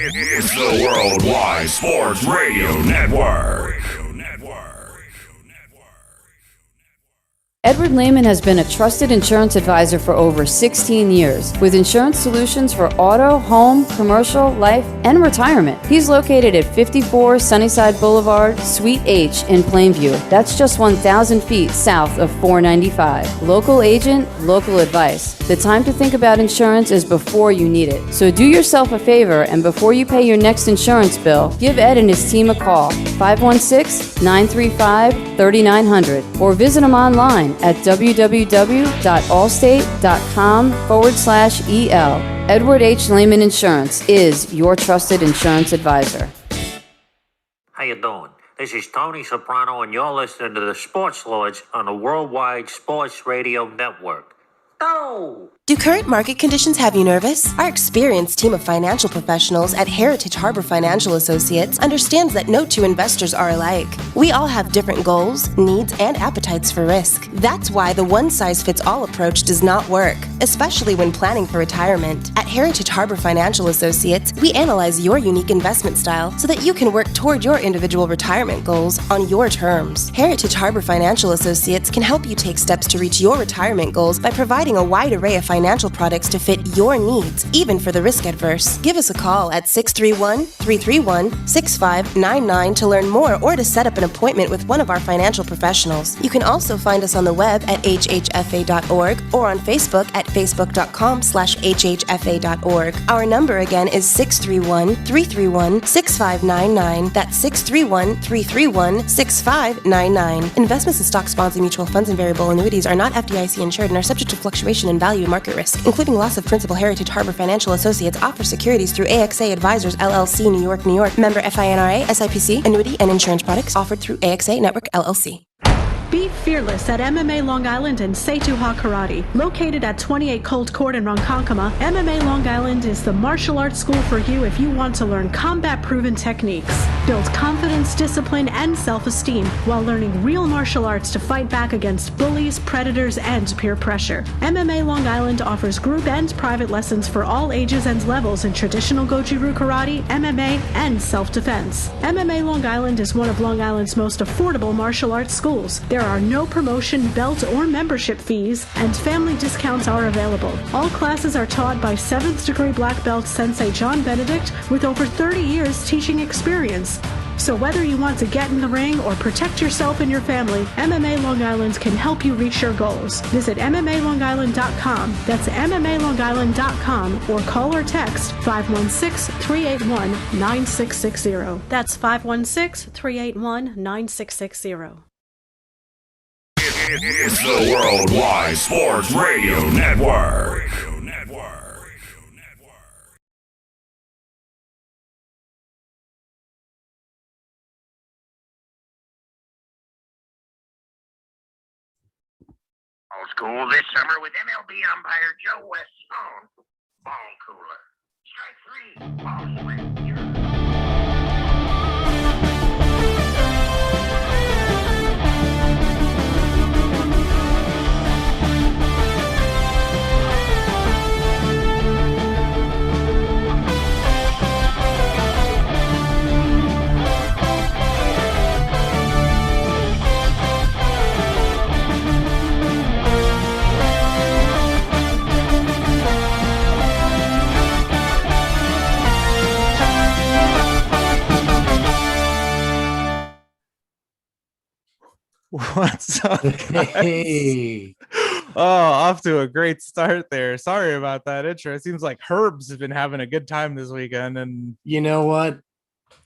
It's the Worldwide Sports Radio Network. Edward Lehman has been a trusted insurance advisor for over 16 years with insurance solutions for auto, home, commercial, life, and retirement. He's located at 54 Sunnyside Boulevard, Suite H in Plainview. That's just 1,000 feet south of 495. Local agent, local advice. The time to think about insurance is before you need it. So do yourself a favor and before you pay your next insurance bill, give Ed and his team a call, 516-935-3900, or visit him online at www.allstate.com/EL. Edward H. Lehman Insurance is your trusted insurance advisor. How you doing? This is Tony Soprano, and you're listening to the Sports Lords on the Worldwide Sports Radio Network. Oh! Do current market conditions have you nervous? Our experienced team of financial professionals at Heritage Harbor Financial Associates understands that no two investors are alike. We all have different goals, needs, and appetites for risk. That's why the one-size-fits-all approach does not work, especially when planning for retirement. At Heritage Harbor Financial Associates, we analyze your unique investment style so that you can work toward your individual retirement goals on your terms. Heritage Harbor Financial Associates can help you take steps to reach your retirement goals by providing a wide array of financial products to fit your needs, even for the risk adverse. Give us a call at 631-331-6599 to learn more or to set up an appointment with one of our financial professionals. You can also find us on the web at hhfa.org or on Facebook at facebook.com/hhfa.org. Our number again is 631-331-6599. That's 631-331-6599. Investments in stocks, bonds, and mutual funds and variable annuities are not FDIC insured and are subject to fluctuation in value and market risk, including loss of principal. Heritage Harbor Financial Associates offers securities through AXA Advisors LLC, New York, New York. Member FINRA, SIPC. Annuity and insurance products offered through AXA Network LLC. Be fearless at MMA Long Island and Seituha Karate. Located at 28 Colt Court in Ronkonkoma, MMA Long Island is the martial arts school for you if you want to learn combat-proven techniques, build confidence, discipline, and self-esteem while learning real martial arts to fight back against bullies, predators, and peer pressure. MMA Long Island offers group and private lessons for all ages and levels in traditional Goju-Ryu Karate, MMA, and self-defense. MMA Long Island is one of Long Island's most affordable martial arts schools. There are no promotion, belt, or membership fees, and family discounts are available. All classes are taught by 7th degree black belt Sensei John Benedict with over 30 years teaching experience. So whether you want to get in the ring or protect yourself and your family, MMA Long Island can help you reach your goals. Visit MMALongIsland.com. That's MMALongIsland.com or call or text 516-381-9660. That's 516-381-9660. It's the Worldwide Sports Radio Network. Old school this summer with MLB umpire Joe Westone. Ball cooler. Strike three. Ball swing. What's up, guys? Hey. Oh, off to a great start there. Sorry about that intro. It seems like Herb's has been having a good time this weekend. And you know what?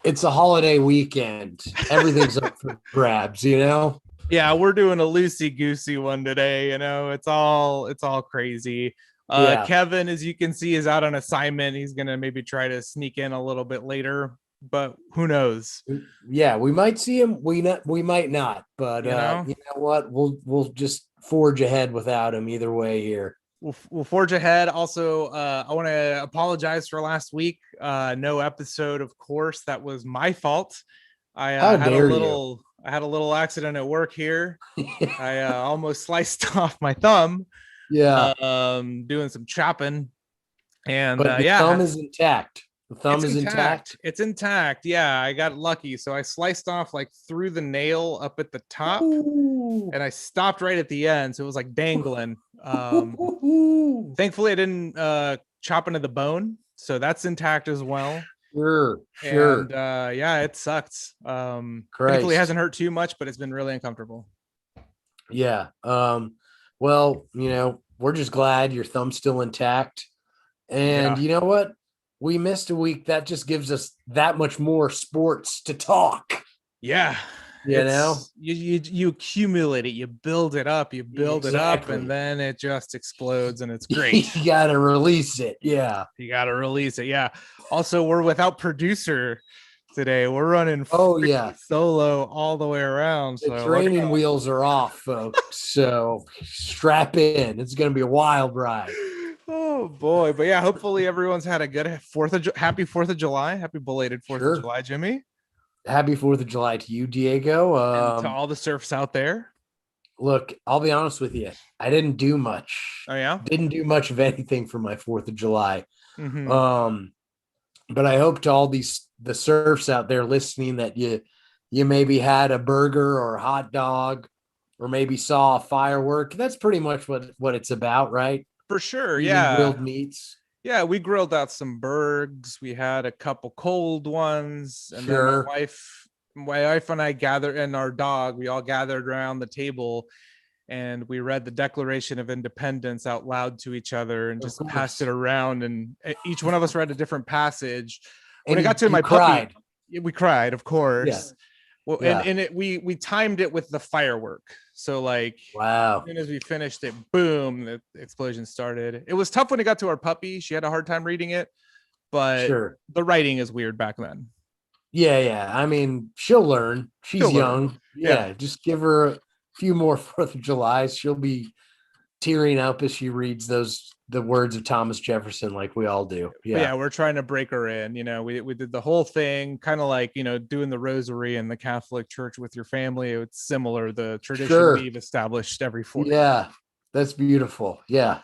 It's a holiday weekend. Everything's up for grabs, you know? Yeah, we're doing a loosey-goosey one today. You know, it's all crazy. Kevin, as you can see, is out on assignment. He's going to maybe try to sneak in a little bit later, but who knows? Yeah, we might see him. We might not, but you know what? We'll just forge ahead without him either way here. We'll forge ahead. Also, I want to apologize for last week. No episode, of course. That was my fault. I had a little accident at work here. I almost sliced off my thumb. Yeah. Doing some chopping. And but the thumb is intact. The thumb is intact. It's intact. Yeah, I got lucky. So I sliced off like through the nail up at the top. Ooh. And I stopped right at the end. So it was like dangling. Thankfully I didn't chop into the bone. So that's intact as well. Sure. And yeah, it sucked. Thankfully it hasn't hurt too much, but it's been really uncomfortable. Yeah. Well, we're just glad your thumb's still intact. And you know what? We missed a week. That just gives us that much more sports to talk. Yeah. You accumulate it, you build it up, and then it just explodes, and it's great. You gotta release it. Yeah. Also, we're without producer today. We're running solo all the way around. The training wheels are off, folks. So strap in. It's gonna be a wild ride. Oh boy. But yeah, hopefully everyone's had a good happy 4th of July. Happy belated 4th of July, Jimmy. Happy 4th of July to you, Diego. And to all the surfs out there. Look, I'll be honest with you. I didn't do much. Oh yeah? Didn't do much of anything for my 4th of July. Mm-hmm. But I hope to all the surfs out there listening that you maybe had a burger or a hot dog or maybe saw a firework. That's pretty much what it's about, right? For sure. Eating grilled meats. Yeah, we grilled out some burgers. We had a couple cold ones, and then my wife and I gathered, and our dog, we all gathered around the table, and we read the Declaration of Independence out loud to each other, and just passed it around. And each one of us read a different passage. When I got to my puppy, we cried, of course. Yeah. Well, and we timed it with the firework. So like, wow. As soon as we finished it, boom, the explosion started. It was tough when it got to our puppy. She had a hard time reading it, but the writing is weird back then. Yeah. I mean, she'll learn. She's young. Yeah. Just give her a few more 4th of Julys. She'll be tearing up as she reads the words of Thomas Jefferson, like we all do. Yeah, we're trying to break her in. We did the whole thing, kind of like doing the rosary in the Catholic Church with your family. It's similar, the tradition we've established every 4th. Yeah, that's beautiful. Yeah.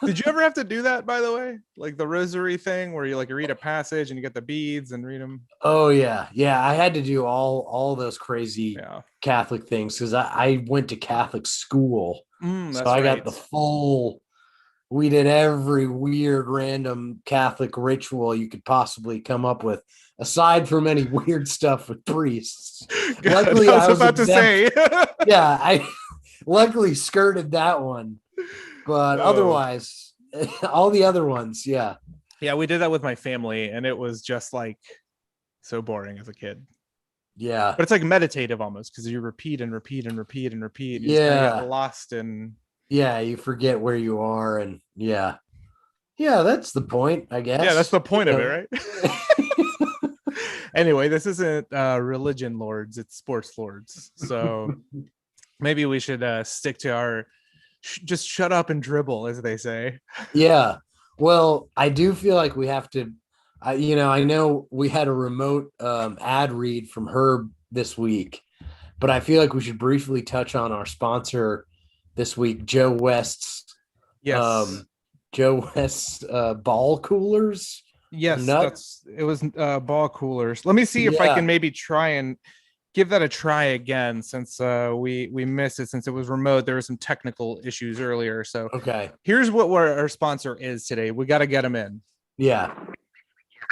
Did you ever have to do that, by the way, like the rosary thing where you read a passage and you get the beads and read them? Oh yeah, I had to do all those crazy Catholic things because I went to Catholic school, so I got the full. We did every weird random Catholic ritual you could possibly come up with, aside from any weird stuff with priests. Luckily, I was about to say. Yeah, I luckily skirted that one. But otherwise, all the other ones, yeah. Yeah, we did that with my family, and it was just like so boring as a kid. Yeah. But it's like meditative almost because you repeat and repeat and repeat and repeat. You just get lost in. Yeah, you forget where you are, and yeah, that's the point, I guess. Yeah, that's the point of it, right? Anyway, this isn't religion lords; it's sports lords. So maybe we should stick to our just shut up and dribble, as they say. Yeah, well, I do feel like we have to. I know we had a remote ad read from Herb this week, but I feel like we should briefly touch on our sponsor this week, Joe West's ball coolers. Yes, it was ball coolers. Let me see if I can maybe try and give that a try again, since we missed it since it was remote. There were some technical issues earlier. So here's what our sponsor is today. We got to get him in. Yeah.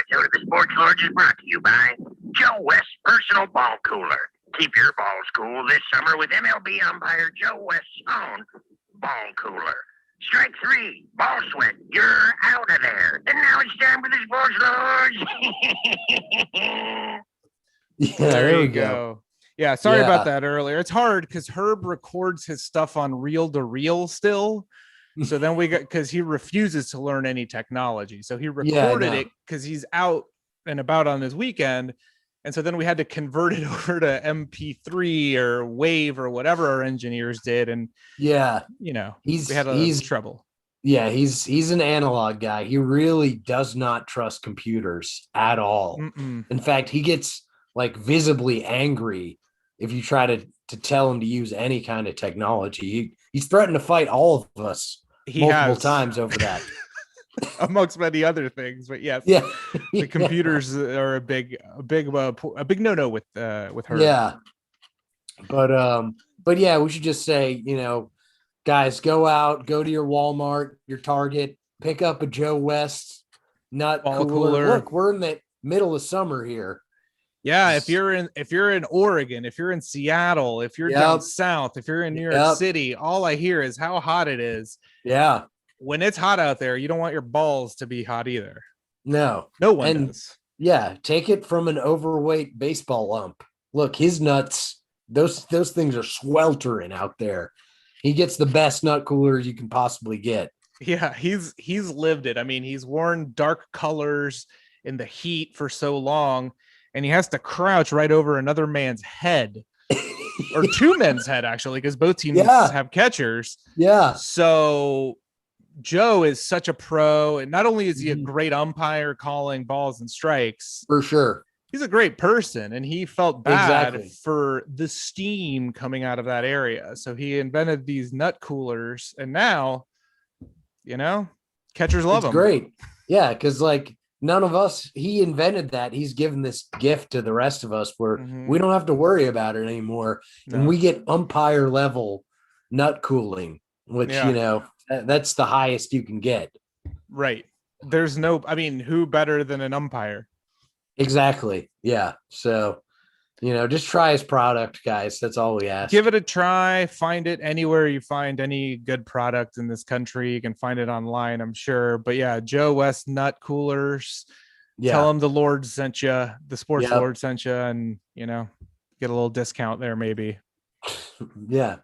Episode of the Sports Lords is brought to you by Joe West's personal ball cooler. Keep your balls cool this summer with MLB umpire Joe West's own ball cooler. Strike 3, ball sweat, you're out of there. And now it's time for the Sports Lords. Yeah, there you go. Yeah, sorry about that earlier. It's hard because Herb records his stuff on reel to reel still. So then because he refuses to learn any technology. So he recorded it because he's out and about on his weekend. And so then we had to convert it over to MP3 or Wave or whatever our engineers did. And we had trouble. Yeah, he's an analog guy. He really does not trust computers at all. Mm-mm. In fact, he gets like visibly angry if you try to tell him to use any kind of technology. He's threatened to fight all of us multiple times over that. amongst many other things. But yes, yeah, the computers are a big no-no with her. Yeah, but yeah, we should just say, guys, go to your Walmart, your Target, pick up a Joe West nut cooler. Look, we're in the middle of summer here. Yeah, if you're in Oregon, if you're in Seattle, if you're down south, if you're in New York City, all I hear is how hot it is. Yeah. When it's hot out there, you don't want your balls to be hot either. No one does. Yeah, take it from an overweight baseball ump. Look, his nuts, those things are sweltering out there. He gets the best nut cooler you can possibly get. Yeah, he's lived it. I mean, he's worn dark colors in the heat for so long, and he has to crouch right over another man's head. Or two men's head, actually, because both teams have catchers. Yeah. So Joe is such a pro, and not only is he a great umpire calling balls and strikes, for sure, he's a great person, and he felt bad for the steam coming out of that area. So he invented these nut coolers, and now, catchers love them. Great. Yeah, because none of us, he invented that. He's given this gift to the rest of us where we don't have to worry about it anymore. No. And we get umpire level nut cooling, which, that's the highest you can get. Right. There's who better than an umpire? Exactly. Yeah. So, just try his product, guys. That's all we ask. Give it a try. Find it anywhere you find any good product in this country. You can find it online, I'm sure. But yeah, Joe West nut coolers. Yeah. Tell him the Lord sent you, the sports Lord sent you, and get a little discount there, maybe. Yeah.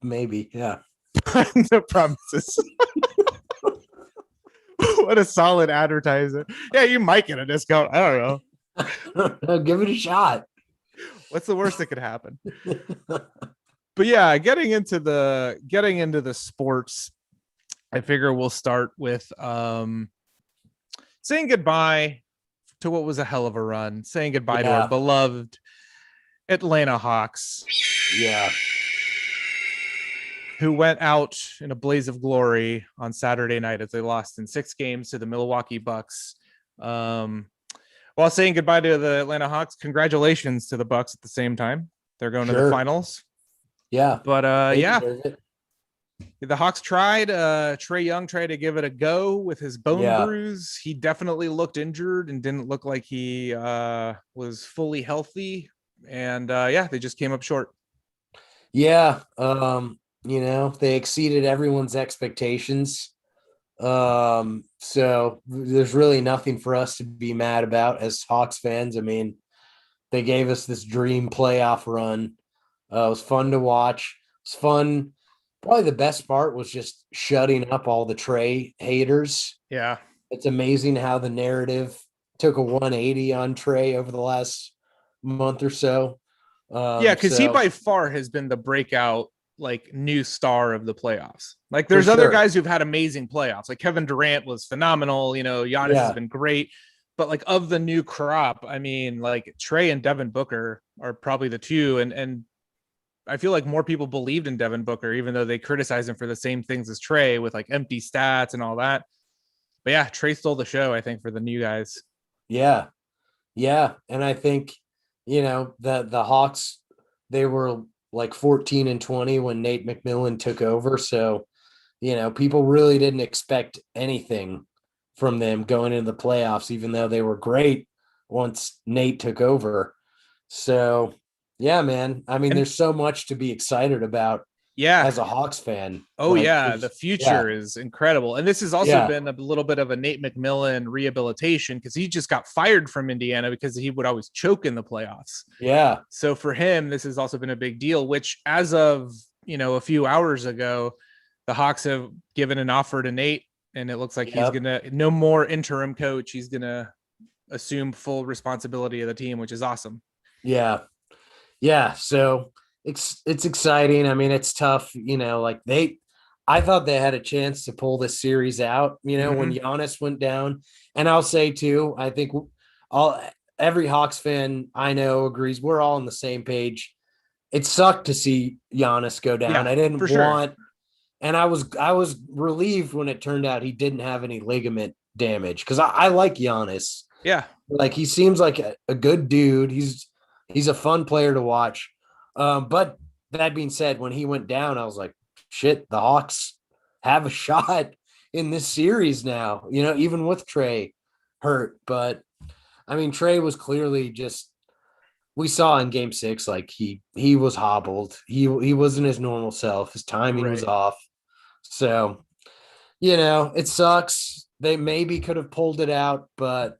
Maybe. Yeah. No promises. What a solid advertiser. Yeah, you might get a discount. I don't know. Give it a shot. What's the worst that could happen? But yeah, getting into the sports, I figure we'll start with saying goodbye to what was a hell of a run, saying goodbye to our beloved Atlanta Hawks. Yeah. Who went out in a blaze of glory on Saturday night as they lost in 6 games to the Milwaukee Bucks. While saying goodbye to the Atlanta Hawks, congratulations to the Bucks at the same time. They're going to the finals. Yeah. But the Hawks tried. Trae Young tried to give it a go with his bone bruise. He definitely looked injured and didn't look like he was fully healthy. And they just came up short. Yeah. They exceeded everyone's expectations. So there's really nothing for us to be mad about as Hawks fans. I mean, they gave us this dream playoff run. It was fun to watch. It was fun. Probably the best part was just shutting up all the Trae haters. Yeah. It's amazing how the narrative took a 180 on Trae over the last month or so. Because he by far has been the breakout new star of the playoffs. There's other guys who've had amazing playoffs. Kevin Durant was phenomenal. Giannis has been great. But of the new crop, I mean, Trae and Devin Booker are probably the two. And I feel like more people believed in Devin Booker, even though they criticize him for the same things as Trae with empty stats and all that. But yeah, Trae stole the show, I think, for the new guys. Yeah. Yeah. And I think, the Hawks, they were 14-20 when Nate McMillan took over. So, people really didn't expect anything from them going into the playoffs, even though they were great once Nate took over. So, yeah, man. I mean, there's so much to be excited about. Yeah, as a Hawks fan. Oh yeah, the future is incredible, and this has also been a little bit of a Nate McMillan rehabilitation because he just got fired from Indiana because he would always choke in the playoffs. Yeah. So for him, this has also been a big deal. Which, as of a few hours ago, the Hawks have given an offer to Nate, and it looks like he's gonna no more interim coach. He's gonna assume full responsibility of the team, which is awesome. Yeah. Yeah. So. It's exciting. I mean, it's tough, I thought they had a chance to pull this series out, when Giannis went down. And I'll say too, I think every Hawks fan I know agrees we're all on the same page. It sucked to see Giannis go down. I didn't want And I was relieved when it turned out he didn't have any ligament damage, because I like Giannis. Yeah. Like, he seems like a good dude. He's a fun player to watch. But that being said, when he went down, I was like, shit, the Hawks have a shot in this series now, even with Trey hurt. But I mean, Trey was clearly just, we saw in game 6, like he was hobbled. He wasn't his normal self. His timing was off. So, it sucks. They maybe could have pulled it out, but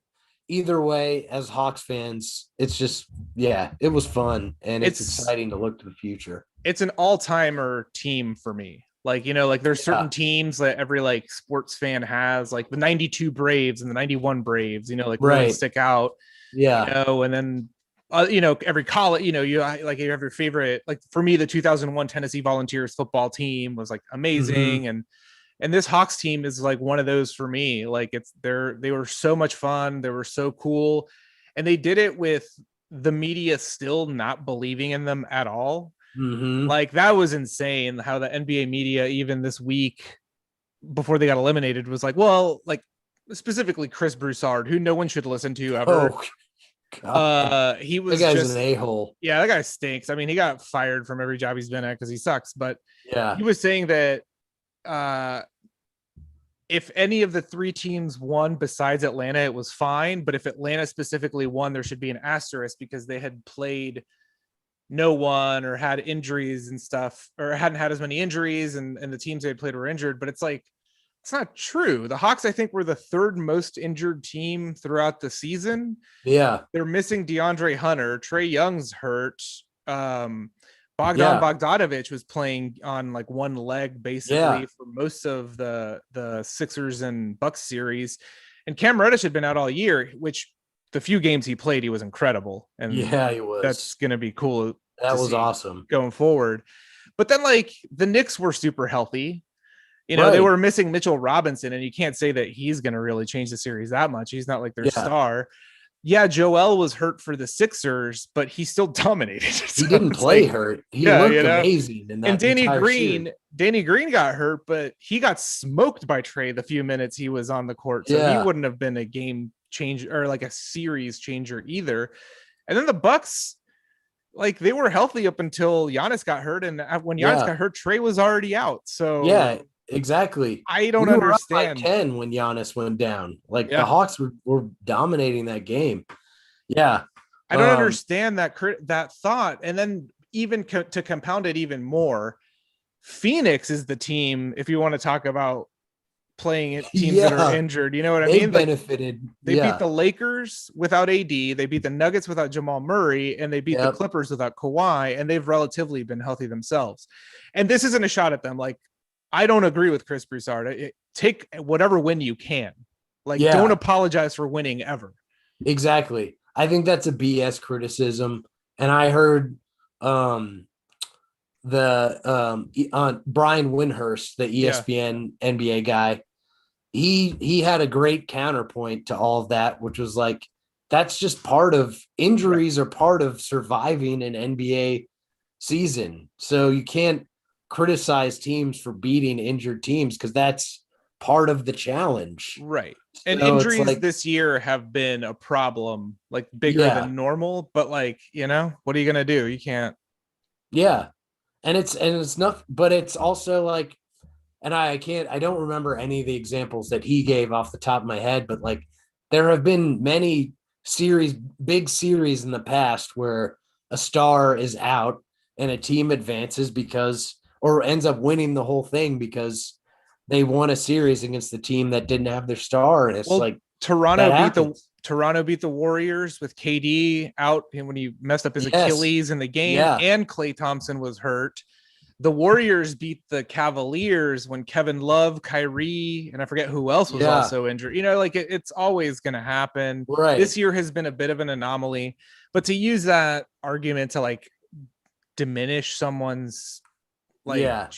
either way, as Hawks fans, it's just, it was fun, and it's exciting to look to the future. It's an all-timer team for me. Like, there's certain teams that every like sports fan has, like the 92 Braves and the 91 Braves, really stick out. Yeah. And then every college, you have your favorite, like for me, the 2001 Tennessee Volunteers football team was like amazing. And this Hawks team is like one of those for me. Like they were so much fun. They were so cool. And they did it with the media still not believing in them at all. Like, that was insane how the NBA media, even this week before they got eliminated, was like, well, like specifically Chris Broussard, who no one should listen to ever. He was that guy's just an a-hole. Yeah, that guy stinks. I mean, he got fired from every job he's been at because he sucks. But yeah, he was saying that if any of the 3 teams won besides Atlanta, it was fine. But if Atlanta specifically won, there should be an asterisk because they had played no one or had injuries and stuff, or hadn't had as many injuries, and the teams they had played were injured. But it's like, it's not true. The Hawks, I think, were the 3rd most injured team throughout the season. Yeah. They're missing DeAndre Hunter. Trae Young's hurt. Bogdanovich was playing on like one leg basically for most of the Sixers and Bucks series. And Cam Reddish had been out all year, which the few games he played, he was incredible. And he was. That's going to be cool. That was awesome going forward. But then like the Knicks were super healthy. They were missing Mitchell Robinson, and you can't say that he's going to really change the series that much. He's not like their star. Yeah, Joel was hurt for the Sixers, but he still dominated. He didn't play hurt. He looked amazing in that. And Danny Green got hurt, but he got smoked by Trae the few minutes he was on the court. So he wouldn't have been a game changer or like a series changer either. And then the Bucks, like, they were healthy up until Giannis got hurt, and when Giannis got hurt, Trae was already out. So exactly. I don't understand. 10 when Giannis went down. Like the Hawks were dominating that game. Yeah, I don't understand that thought. And then even to compound it even more, Phoenix is the team. If you want to talk about playing teams that are injured, you know what I mean? Benefited. They beat the Lakers without AD. They beat the Nuggets without Jamal Murray, and they beat the Clippers without Kawhi. And they've relatively been healthy themselves. And this isn't a shot at them. Like, I don't agree with Chris Broussard. Take whatever win you can. Like, don't apologize for winning ever. Exactly. I think that's a BS criticism. And I heard Brian Windhurst, the ESPN NBA guy, he had a great counterpoint to all of that, which was like, that's just part of injuries are part of surviving an NBA season. So you can't criticize teams for beating injured teams because that's part of the challenge. Right. And so injuries this year have been a problem, like bigger than normal, but like, what are you going to do? You can't. Yeah. And it's not, but it's also like, and I don't remember any of the examples that he gave off the top of my head, but like there have been many big series in the past where a star is out and a team advances or ends up winning the whole thing because they won a series against the team that didn't have their star. And it's like Toronto beat the Warriors with KD out when he messed up his Achilles in the game, and Klay Thompson was hurt. The Warriors beat the Cavaliers when Kevin Love, Kyrie, and I forget who else was also injured. It's always going to happen. Right. This year has been a bit of an anomaly, but to use that argument to like diminish someone's and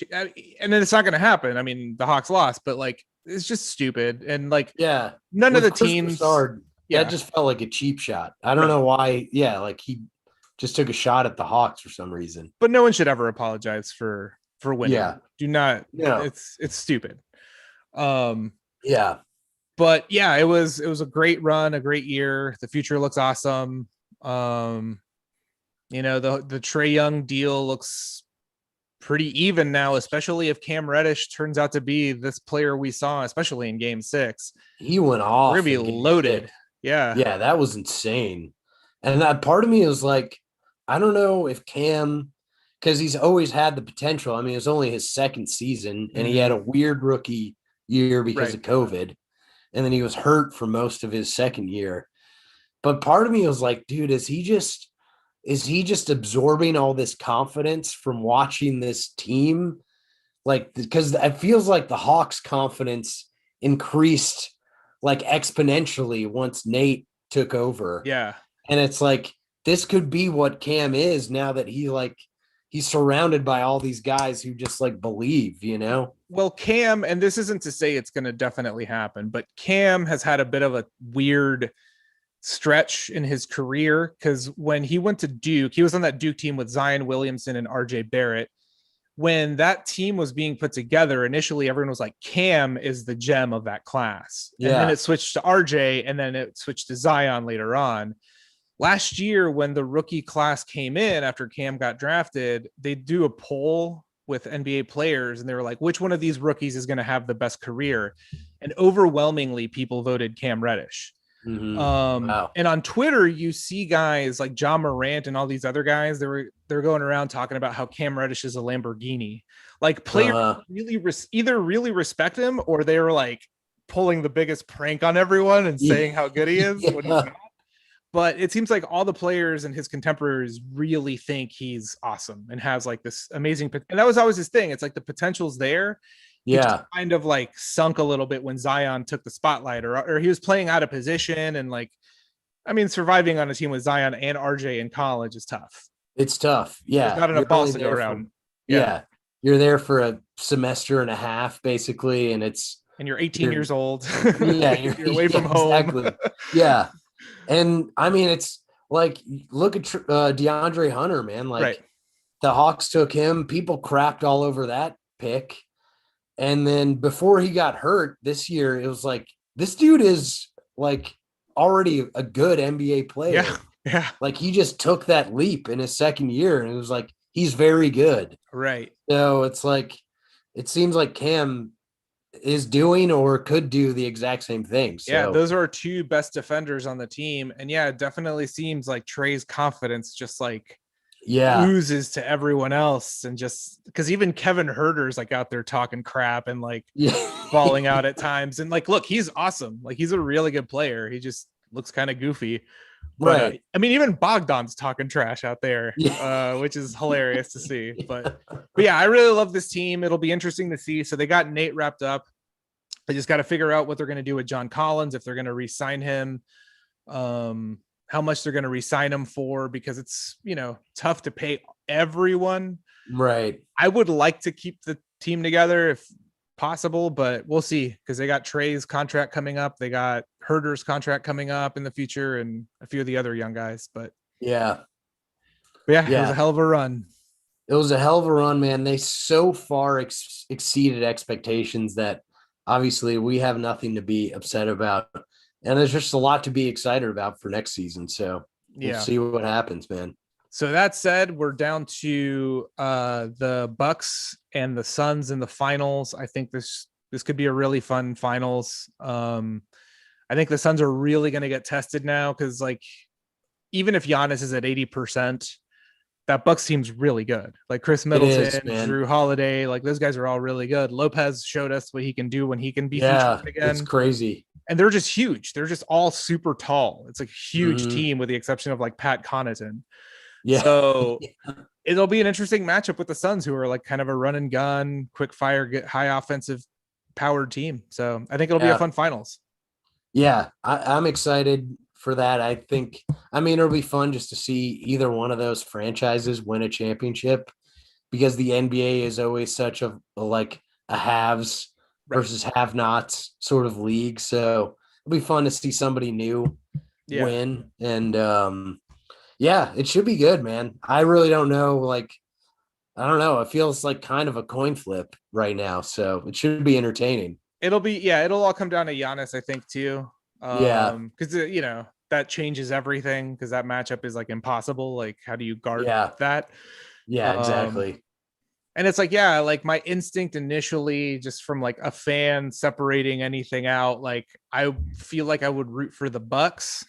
then it's not going to happen. I mean, the Hawks lost, but like, it's just stupid. And like, none of the teams. That just felt like a cheap shot. I don't know why. Yeah. Like he just took a shot at the Hawks for some reason. But no one should ever apologize for for winning. Yeah. Do not. No. It's stupid. Yeah. But yeah, it was a great run, a great year. The future looks awesome. The Trae Young deal looks pretty even now, especially if Cam Reddish turns out to be this player we saw, especially in Game 6. He went off. We're gonna be loaded. Yeah. Yeah, that was insane. And that part of me is like, I don't know if Cam, because he's always had the potential. I mean, it was only his second season, and he had a weird rookie year because of COVID. And then he was hurt for most of his second year. But part of me was like, dude, is he just absorbing all this confidence from watching this team? Like, because it feels like the Hawks' confidence increased like exponentially once Nate took over. Yeah. And it's like, this could be what Cam is now that he's surrounded by all these guys who just like believe, Well, Cam, and this isn't to say it's going to definitely happen, but Cam has had a bit of a weird stretch in his career, because when he went to Duke, he was on that Duke team with Zion Williamson and RJ Barrett. When that team was being put together, initially everyone was like, Cam is the gem of that class. Yeah. And then it switched to RJ, and then it switched to Zion later on. Last year, when the rookie class came in after Cam got drafted, they do a poll with NBA players, and they were like, which one of these rookies is going to have the best career? And overwhelmingly, people voted Cam Reddish. Mm-hmm. Wow. And on Twitter, you see guys like John Morant and all these other guys. They're going around talking about how Cam Reddish is a Lamborghini. Like, players either really respect him, or they were like pulling the biggest prank on everyone and saying how good he is. When he's not. But it seems like all the players and his contemporaries really think he's awesome and has like this amazing. And that was always his thing. It's like the potential's there. Yeah. He kind of like sunk a little bit when Zion took the spotlight, or he was playing out of position. And like, I mean, surviving on a team with Zion and RJ in college is tough. It's tough. Yeah. There's not enough balls to go around. Yeah. You're there for a semester and a half, basically. And you're 18 years old. Yeah. You're away from home. Exactly. Yeah. And I mean, it's like, look at DeAndre Hunter, man. Like, the Hawks took him. People crapped all over that pick. And then before he got hurt this year, it was like, this dude is like already a good NBA player. Yeah. Like, he just took that leap in his second year, and it was like, he's very good. Right. So it's like, it seems like Cam is doing or could do the exact same thing. So. Yeah, those are our two best defenders on the team. And yeah, it definitely seems like Trae's confidence just like oozes to everyone else. And just because even Kevin Herter's like out there talking crap and like falling out at times. And like, look, he's awesome. Like, he's a really good player. He just looks kind of goofy. But, I mean, even Bogdan's talking trash out there, which is hilarious to see. But yeah, I really love this team. It'll be interesting to see. So they got Nate wrapped up. They just got to figure out what they're going to do with John Collins, if they're going to re-sign him, how much they're going to re-sign him for, because it's, tough to pay everyone. Right. I would like to keep the team together if possible, but we'll see, because they got Trae's contract coming up. They got Herter's contract coming up in the future, and a few of the other young guys. But yeah, it was a hell of a run. It was a hell of a run, man. They so far exceeded expectations that obviously we have nothing to be upset about. And there's just a lot to be excited about for next season. So we'll see what happens, man. So that said, we're down to the Bucks and the Suns in the finals. I think this could be a really fun finals. I think the Suns are really going to get tested now, because like, even if Giannis is at 80%, that Bucks team's really good. Like Chris Middleton, Drew Holiday, like those guys are all really good. Lopez showed us what he can do when he can be featured again. It's crazy. And they're just huge. They're just all super tall. It's a huge team, with the exception of like Pat Connaughton. Yeah. So it'll be an interesting matchup with the Suns, who are like kind of a run and gun, quick fire, get high offensive powered team. So I think it'll be a fun finals. Yeah, I'm excited for that. I mean, it'll be fun just to see either one of those franchises win a championship, because the NBA is always such a haves versus have-nots sort of league. So it'll be fun to see somebody new win. And it should be good, man. I really don't know. Like, I don't know. It feels like kind of a coin flip right now, so it should be entertaining. It'll all come down to Giannis, I think, too. Yeah, because that changes everything, because that matchup is like impossible. Like, how do you guard that? Yeah, exactly. And it's like, yeah, like my instinct initially, just from like a fan separating anything out, like I feel like I would root for the Bucks.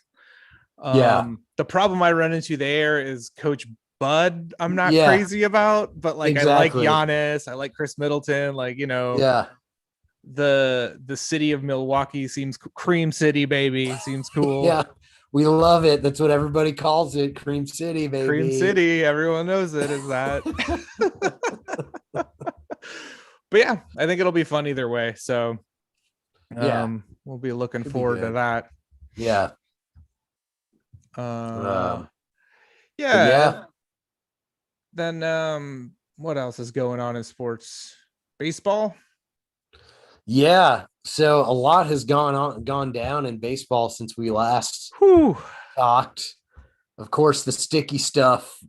The problem I run into there is Coach Bud. I'm not crazy about, but like exactly. I like Giannis, I like Chris Middleton, like the city of Milwaukee seems Cream City, baby, seems cool. Yeah, we love it. That's what everybody calls it, Cream City, baby. Cream City, everyone knows it is that. But yeah, I think it'll be fun either way. So we'll be looking forward to that. Yeah. Yeah. Then what else is going on in sports? Baseball? Yeah. So a lot has gone down in baseball since we last talked. Of course, the sticky stuff,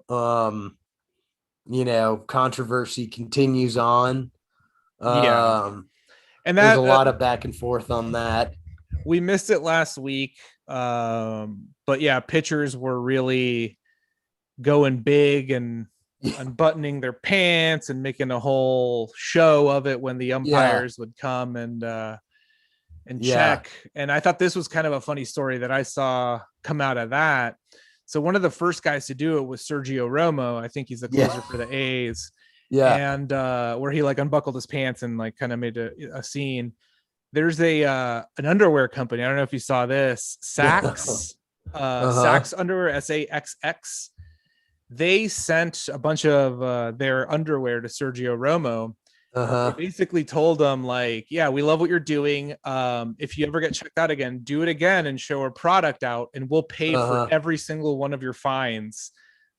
controversy continues on. And there's a lot of back and forth on that. We missed it last week. But yeah, pitchers were really going big and unbuttoning their pants and making a whole show of it when the umpires would come and check. And I thought this was kind of a funny story that I saw come out of that. So one of the first guys to do it was Sergio Romo. I think he's the closer for the A's. Yeah. And where he like unbuckled his pants and like kind of made a scene. There's an underwear company. I don't know if you saw this. Sax underwear, SAXX. They sent a bunch of their underwear to Sergio Romo. They basically told him, like, yeah, we love what you're doing. If you ever get checked out again, do it again and show our product out, and we'll pay for every single one of your fines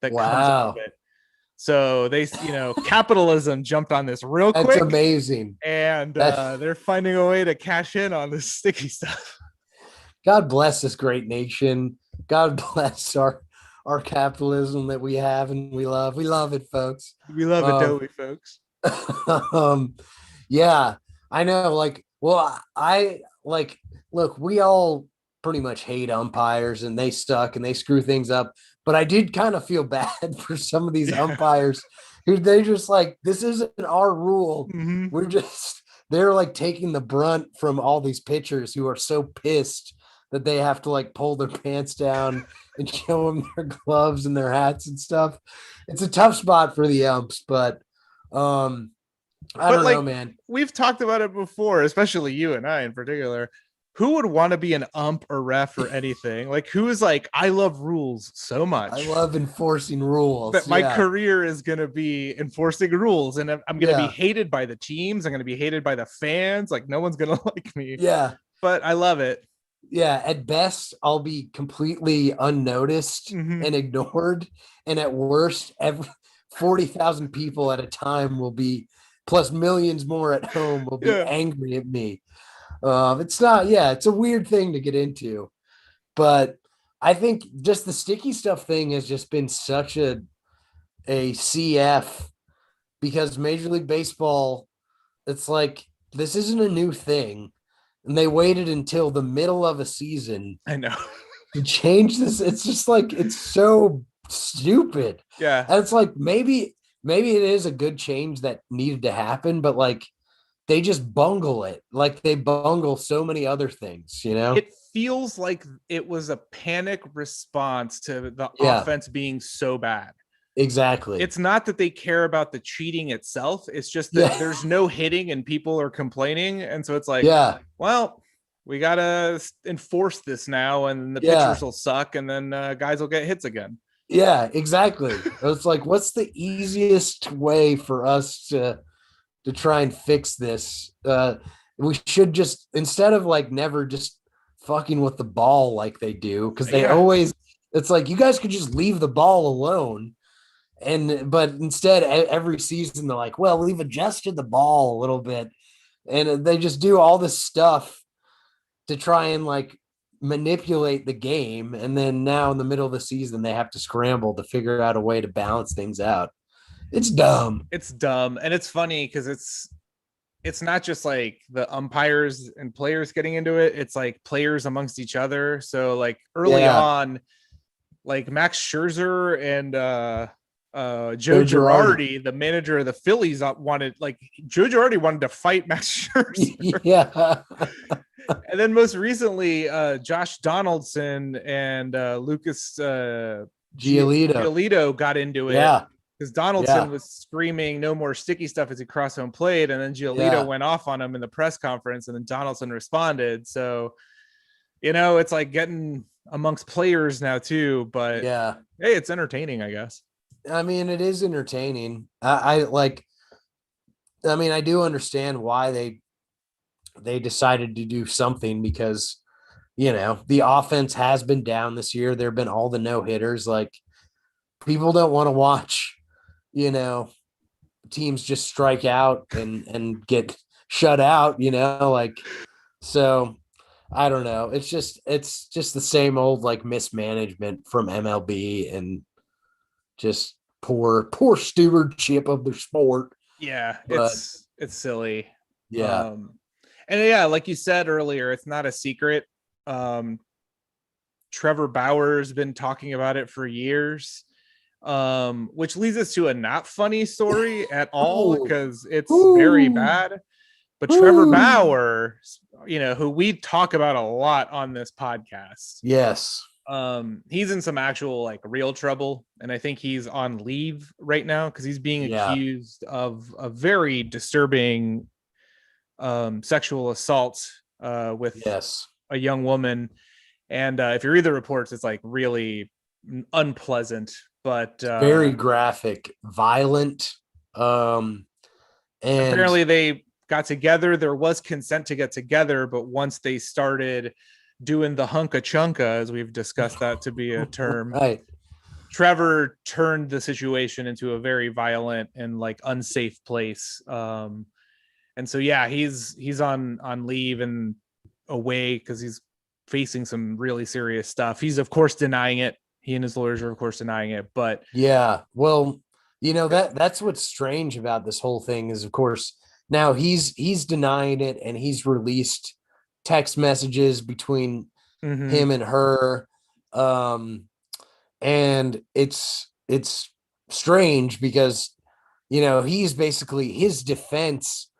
that comes out of it. So they, capitalism jumped on this real quick. That's amazing. And they're finding a way to cash in on this sticky stuff. God bless this great nation. God bless our capitalism that we have and we love. We love it, folks. We love it, don't we, folks? Yeah, I know. Like, well, look, we all pretty much hate umpires and they suck and they screw things up. But I did kind of feel bad for some of these umpires who they just like, this isn't our rule. Mm-hmm. They're like taking the brunt from all these pitchers who are so pissed that they have to like pull their pants down and show them their gloves and their hats and stuff. It's a tough spot for the umps, but I don't know, man. We've talked about it before, especially you and I in particular. Who would want to be an ump or ref or anything? Like, who is like, I love rules so much. I love enforcing rules. That my career is going to be enforcing rules. And I'm going to be hated by the teams. I'm going to be hated by the fans. Like, no one's going to like me. Yeah. But I love it. Yeah. At best, I'll be completely unnoticed and ignored. And at worst, 40,000 people at a time will be, plus millions more at home will be angry at me. It's a weird thing to get into, but I think just the sticky stuff thing has just been such a CF, because Major League Baseball, it's like, this isn't a new thing. And they waited until the middle of a season. I know. To change this. It's just like, it's so stupid. Yeah. And it's like, maybe it is a good change that needed to happen, but like, they just bungle it. Like they bungle so many other things, It feels like it was a panic response to the offense being so bad. Exactly. It's not that they care about the cheating itself. It's just that there's no hitting and people are complaining. And so it's like, well, we got to enforce this now, and the pitchers will suck, and then guys will get hits again. Yeah, exactly. It's like, what's the easiest way for us to try and fix this? We should just, instead of like never just fucking with the ball like they do, because they always, it's like, you guys could just leave the ball alone. But instead, every season they're like, well, we've adjusted the ball a little bit, and they just do all this stuff to try and like manipulate the game. And then now in the middle of the season, they have to scramble to figure out a way to balance things out. It's dumb. It's dumb. And it's funny because it's not just like the umpires and players getting into it. It's like players amongst each other. So like early on, like Max Scherzer and Joe Girardi, the manager of the Phillies, wanted Joe Girardi wanted to fight Max Scherzer. Yeah. And then most recently, Josh Donaldson and Lucas Giolito got into it. Yeah. Because Donaldson was screaming no more sticky stuff as he crossed home plate. And then Giolito went off on him in the press conference, and then Donaldson responded. So, it's like getting amongst players now too, but hey, it's entertaining, I guess. I mean, it is entertaining. I do understand why they decided to do something, because, the offense has been down this year. There've been all the no-hitters. Like, people don't want to watch, teams just strike out and get shut out, so I don't know. It's just the same old mismanagement from MLB and just poor stewardship of their sport. Yeah, it's silly. Yeah. And like you said earlier, it's not a secret. Trevor Bauer's been talking about it for years, which leads us to a not funny story at all, because it's very bad. But Trevor Bauer, who we talk about a lot on this podcast. Yes. He's in some actual real trouble, and I think he's on leave right now because he's being accused of a very disturbing sexual assault with a young woman. And if you read the reports, it's really unpleasant, but very graphic, violent. And apparently they got together. There was consent to get together, but once they started doing the hunka chunka, as we've discussed that to be a term, right, Trevor turned the situation into a very violent and unsafe place. And so he's on leave and away because he's facing some really serious stuff. He's of course denying it. He and his lawyers are of course denying it, but well, that's what's strange about this whole thing is, of course, now he's denying it, and he's released text messages between him and her. And it's strange because, he's basically, his defense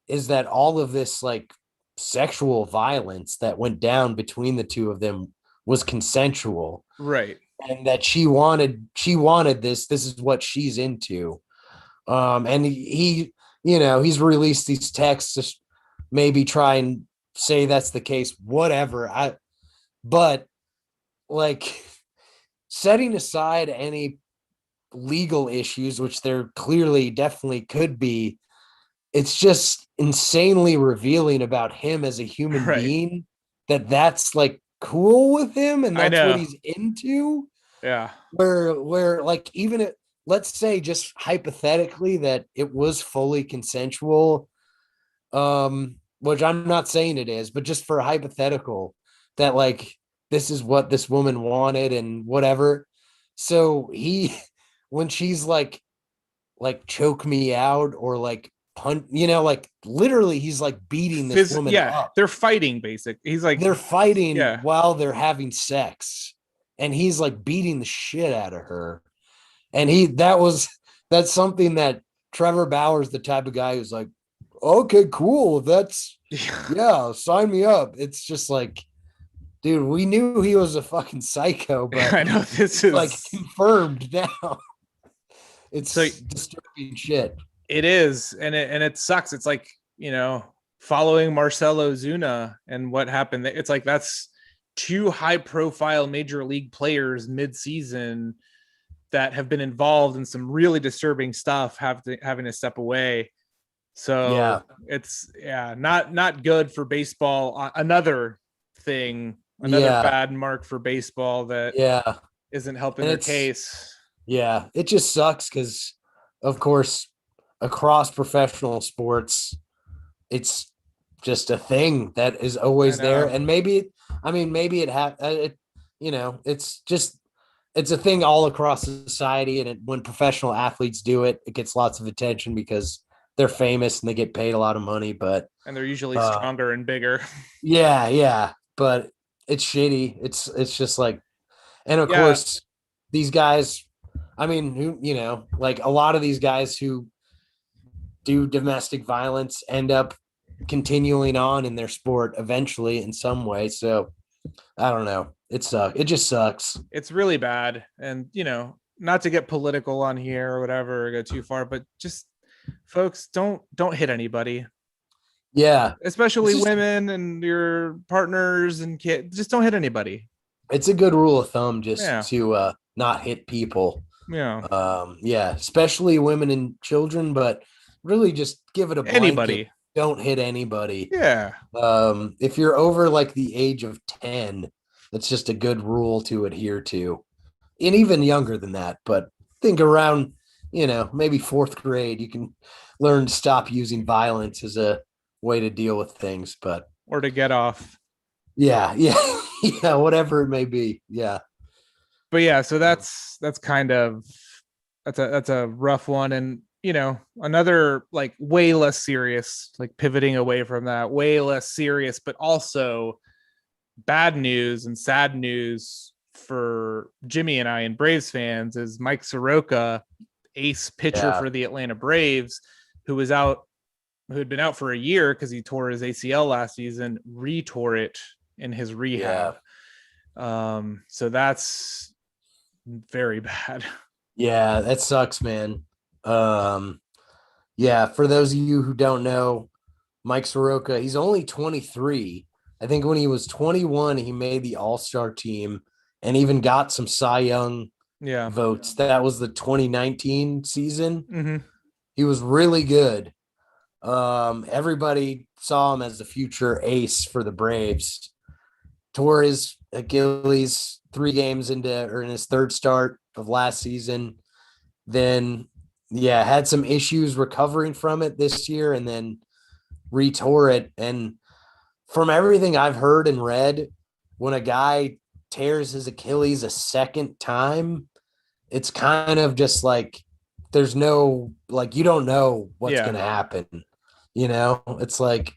is that all of this sexual violence that went down between the two of them was consensual. Right. And that she wanted this is what she's into. And he he's released these texts to maybe try and say that's the case, whatever. But setting aside any legal issues, which there clearly definitely could be, it's just insanely revealing about him as a human being, that's cool with him, and that's what he's into. Yeah. Where even let's say just hypothetically that it was fully consensual, which I'm not saying it is, but just for a hypothetical that this is what this woman wanted and whatever. So when she's choke me out or punt, literally he's beating this woman up. They're fighting they're fighting while they're having sex, and he's beating the shit out of her. And that's something that Trevor Bauer's the type of guy who's okay, cool. That's sign me up. It's just dude, we knew he was a fucking psycho, but I know this is confirmed now. It's disturbing shit. It is, and it sucks. It's following Marcelo Zuna and what happened. It's that's two high-profile major league players mid-season that have been involved in some really disturbing stuff, having to step away. So it's not good for baseball. Another bad mark for baseball that isn't helping their case. Yeah, it just sucks because, of course, across professional sports, it's just a thing that is always there. And maybe it it's just it's a thing all across society, and when professional athletes do it, it gets lots of attention because they're famous and they get paid a lot of money. But they're usually stronger and bigger. Yeah, but it's shitty. It's just like, and of course, these guys. I mean, who like a lot of these guys who do domestic violence end up continuing on in their sport eventually in some way. So I don't know. It just sucks. It's really bad. And, not to get political on here or whatever, or go too far, but just folks, don't hit anybody. Yeah. Especially women and your partners and kids. Just don't hit anybody. It's a good rule of thumb just to not hit people. Yeah. Yeah. Especially women and children, but really just give it a blanket. Anybody. Don't hit anybody. Yeah. If you're over like the age of 10, that's just a good rule to adhere to. And even younger than that, but think around, maybe 4th grade, you can learn to stop using violence as a way to deal with things, or to get off. Yeah, whatever it may be. Yeah. But yeah, so that's kind of that's a rough one. And another like way less serious, like pivoting away from that, way less serious, but also bad news and sad news for Jimmy and I and Braves fans is Mike Soroka, ace pitcher for the Atlanta Braves, who had been out for a year because he tore his ACL last season, retore it in his rehab. So that's very bad. Yeah, that sucks, man. For those of you who don't know, Mike Soroka, he's only 23. I think when he was 21, he made the All-Star team and even got some Cy Young votes. That was the 2019 season. Mm-hmm. He was really good. Everybody saw him as the future ace for the Braves. Tore his Achilles 3 games in his 3rd start of last season. Then, had some issues recovering from it this year and then retore it. And from everything I've heard and read, when a guy tears his Achilles a second time, it's kind of just like there's no, like, you don't know what's going to happen. It's like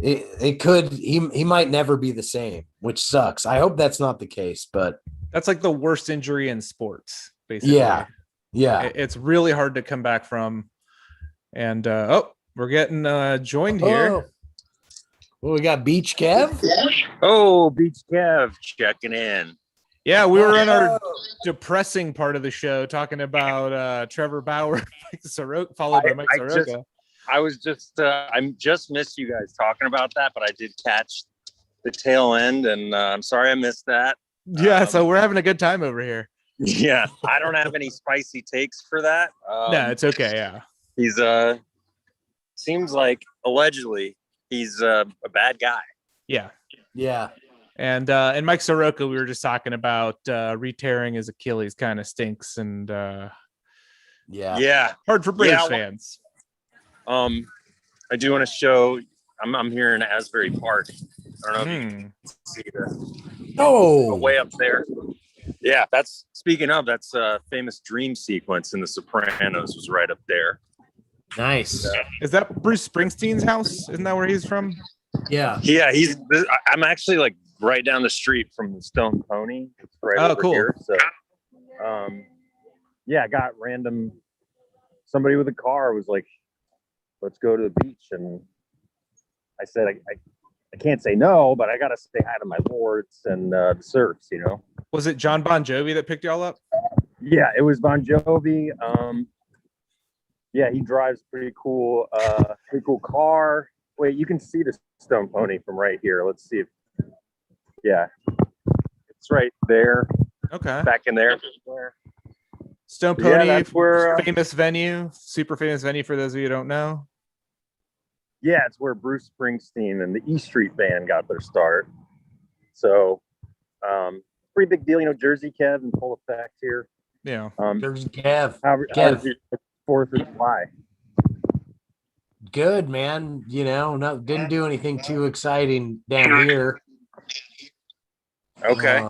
he might never be the same, which sucks. I hope that's not the case, but that's like the worst injury in sports, basically. Yeah. It's really hard to come back from. And we're getting joined here. Well, we got Beach Kev. Oh, Beach Kev checking in. Yeah, we were on our depressing part of the show talking about Trevor Bauer, Mike Soroka, followed by Mike Soroka. I just missed you guys talking about that, but I did catch the tail end, and I'm sorry I missed that. Yeah, so we're having a good time over here. Yeah, I don't have any spicy takes for that. No, it's okay. Yeah, he's seems like allegedly he's a bad guy. Yeah. And Mike Soroka, we were just talking about re-tearing his Achilles kind of stinks, and hard for Braves fans. I do want to show. I'm here in Asbury Park. I don't know if you can see the way up there. Yeah, that's a famous dream sequence in The Sopranos was right up there. Nice. Is that Bruce Springsteen's house? Isn't that where he's from? Yeah. I'm actually like right down the street from the Stone Pony. It's right over here. So, I got somebody with a car was like, let's go to the beach. And I said, I can't say no, but I got to say hi to my lords and the serfs, Was it John Bon Jovi that picked y'all up? Yeah, it was Bon Jovi. He drives pretty cool car. Wait, you can see the Stone Pony from right here. Let's see if, it's right there. Okay. Back in there. Stone Pony, that's where, famous venue, super famous venue for those of you who don't know. Yeah, it's where Bruce Springsteen and the E Street Band got their start. So, pretty big deal, Jersey Kev in full effect here. Yeah, Jersey Kev. How was your 4th of July? Good, man. Didn't do anything too exciting down here. Okay.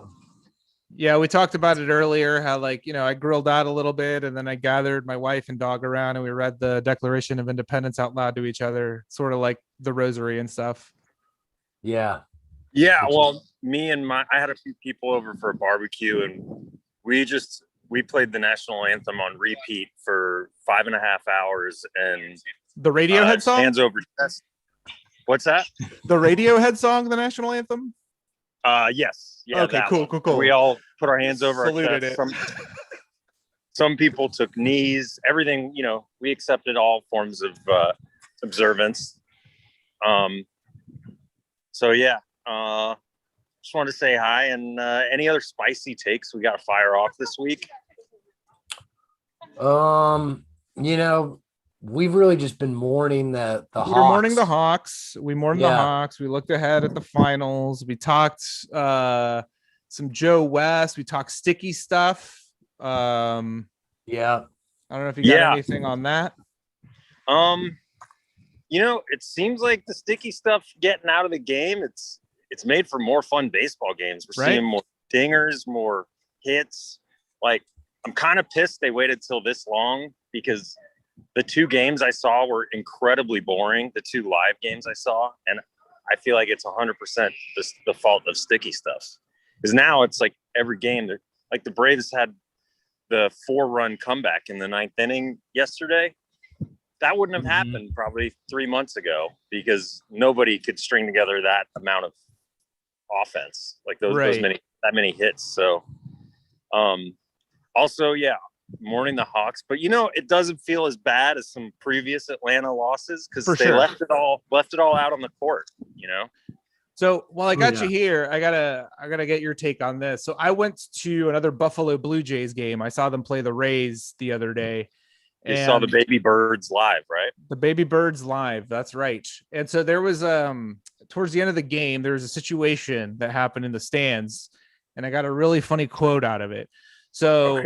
Yeah, we talked about it earlier, how I grilled out a little bit and then I gathered my wife and dog around and we read the Declaration of Independence out loud to each other, sort of like the rosary and stuff. Yeah. Yeah, well, I had a few people over for a barbecue and we played the national anthem on repeat for 5.5 hours and the Radiohead song? Hands over chest. What's that? The Radiohead song, the national anthem? Yes. Yeah. Okay, cool. We all put our hands over Saluted our chest. Some people took knees, everything, we accepted all forms of observance. So yeah, just wanted to say hi and any other spicy takes we got to fire off this week. We've really just been mourning the Hawks. We're mourning the Hawks. We mourned the Hawks. We looked ahead at the finals. We talked some Joe West. We talked sticky stuff. Yeah. I don't know if you got anything on that. It seems like the sticky stuff getting out of the game, it's made for more fun baseball games. We're seeing more dingers, more hits. Like, I'm kind of pissed they waited till this long because the 2 games I saw were incredibly boring. The 2 live games I saw, and I feel like it's 100% the fault of sticky stuff. Because now it's like every game, like the Braves had the 4-run comeback in the 9th inning yesterday. That wouldn't have happened probably 3 months ago because nobody could string together that amount of offense, like that many hits. So, also, mourning the Hawks, but it doesn't feel as bad as some previous Atlanta losses because they left it all out on the court. So while I got you here, I gotta get your take on this. So I went to another Buffalo Blue Jays game. I saw them play the Rays the other day. You saw the Baby Birds live, right? The Baby Birds live. That's right. And so there was towards the end of the game, there was a situation that happened in the stands, and I got a really funny quote out of it. So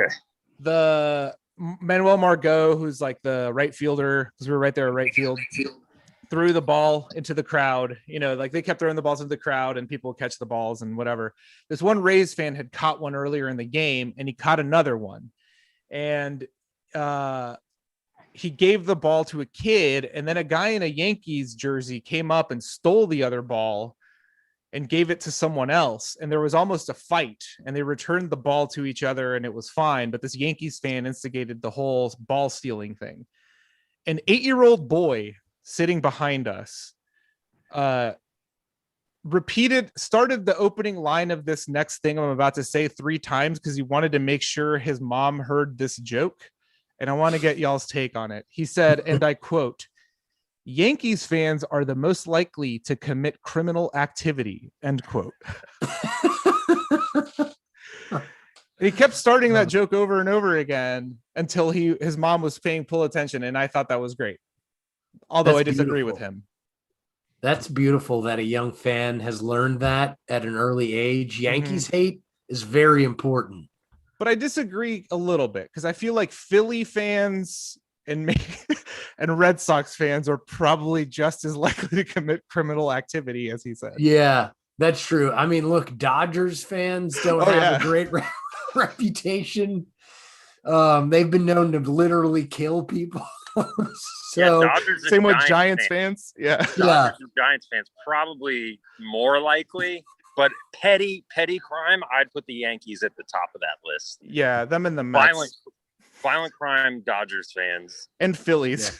the Manuel Margot, who's like the right fielder, because we were right there at right field, threw the ball into the crowd. They kept throwing the balls into the crowd and people would catch the balls and whatever. This one Rays fan had caught one earlier in the game and he caught another one. And he gave the ball to a kid, and then a guy in a Yankees jersey came up and stole the other ball and gave it to someone else. And there was almost a fight, and they returned the ball to each other and it was fine. But this Yankees fan instigated the whole ball stealing thing. An 8-year-old boy sitting behind us started the opening line of this next thing I'm about to say 3 times because he wanted to make sure his mom heard this joke. And I want to get y'all's take on it. He said, and I quote, "Yankees fans are the most likely to commit criminal activity," end quote. He kept starting that joke over and over again until his mom was paying full attention. And I thought that was great. Although I disagree with him. That's beautiful that a young fan has learned that at an early age. Yankees hate is very important. But I disagree a little bit because I feel like Philly fans and Red Sox fans are probably just as likely to commit criminal activity as he said. Yeah, that's true. I mean, look, Dodgers fans don't have a great reputation. They've been known to literally kill people. So same with Giants fans. Yeah. Dodgers and Giants fans probably more likely. But petty crime, I'd put the Yankees at the top of that list. Yeah, them and the Mets. Violent crime, Dodgers fans. And Phillies.